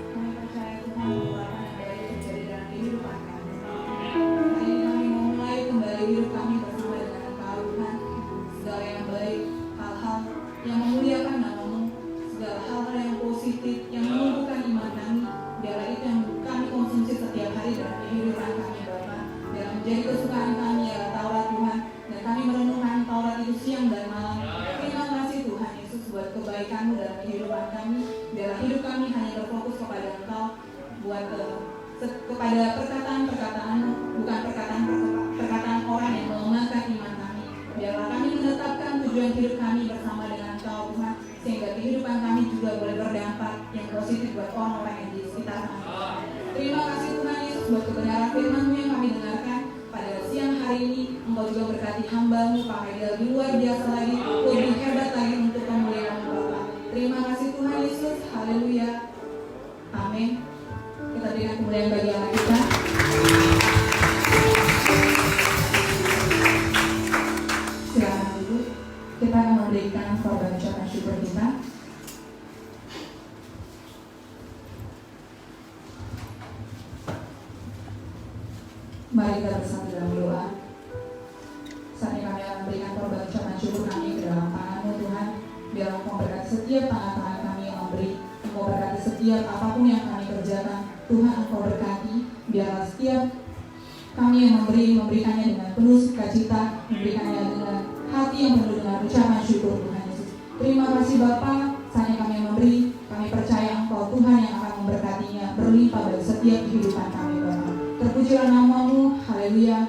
Kami percaya Tuhan bahwa apa yang baik terjadi dalam kehidupan kami. Hari ini kami mau mulai kembali hidup kami bersama dengan Engkau Tuhan. Segala yang baik, hal-hal yang memuliakan nama-Mu, segala hal-hal yang positif, yang menumbuhkan iman kami, biarlah itu yang kami konsumsi setiap hari dalam kehidupan kami Bapa. Dalam menjadi kesukaan kami adalah Taurat Tuhan, dan kami merenungkan Taurat itu siang dan malam. Terima kasih Tuhan Yesus buat kebaikan-Mu dalam kehidupan kami. Biarlah hidup kami hanya berfokus kepada Engkau, buat kepada perkataan-perkataan-Mu, bukan perkataan orang yang melemahkan iman kami. Biarlah kami menetapkan tujuan hidup kami bersama dengan Engkau Tuhan, sehingga kehidupan kami juga boleh berdampak yang positif buat orang-orang yang di sekitar kami. Terima kasih Tuhan Yesus buat kebenaran firman-Mu yang kami dengarkan pada siang hari ini. Engkau juga berkati hamba-Mu, pakai dia lebih luar biasa lagi, lebih hebat lagi untuk kemuliaan Bapa. Terima kasih Tuhan Yesus, haleluya, amin. Kita berikan kemuliaan bagi Allah kita. Silakan duduk. Kita akan memberikan korban ucapan syukur kita. Mari kita bersama dalam doa. Saat ini kami akan memberikan korban ucapan syukur kami ke dalam tangan-Mu Tuhan. Biar Engkau berkati setiap tangan-tangan kami yang memberi. Engkau berkati setiap apapun yang kami kerjakan. Tuhan Engkau berkati. Biarlah setiap kami yang memberikannya dengan penuh sukacita, memberikannya dengan hati yang penuh dengan ucapan syukur Tuhan Yesus. Terima kasih Bapa. Saat ini kami yang memberi, kami percaya Engkau Tuhan yang akan memberkatinya berlimpah bagi setiap kehidupan kami Bapa. Terpujilah nama-Mu, haleluya.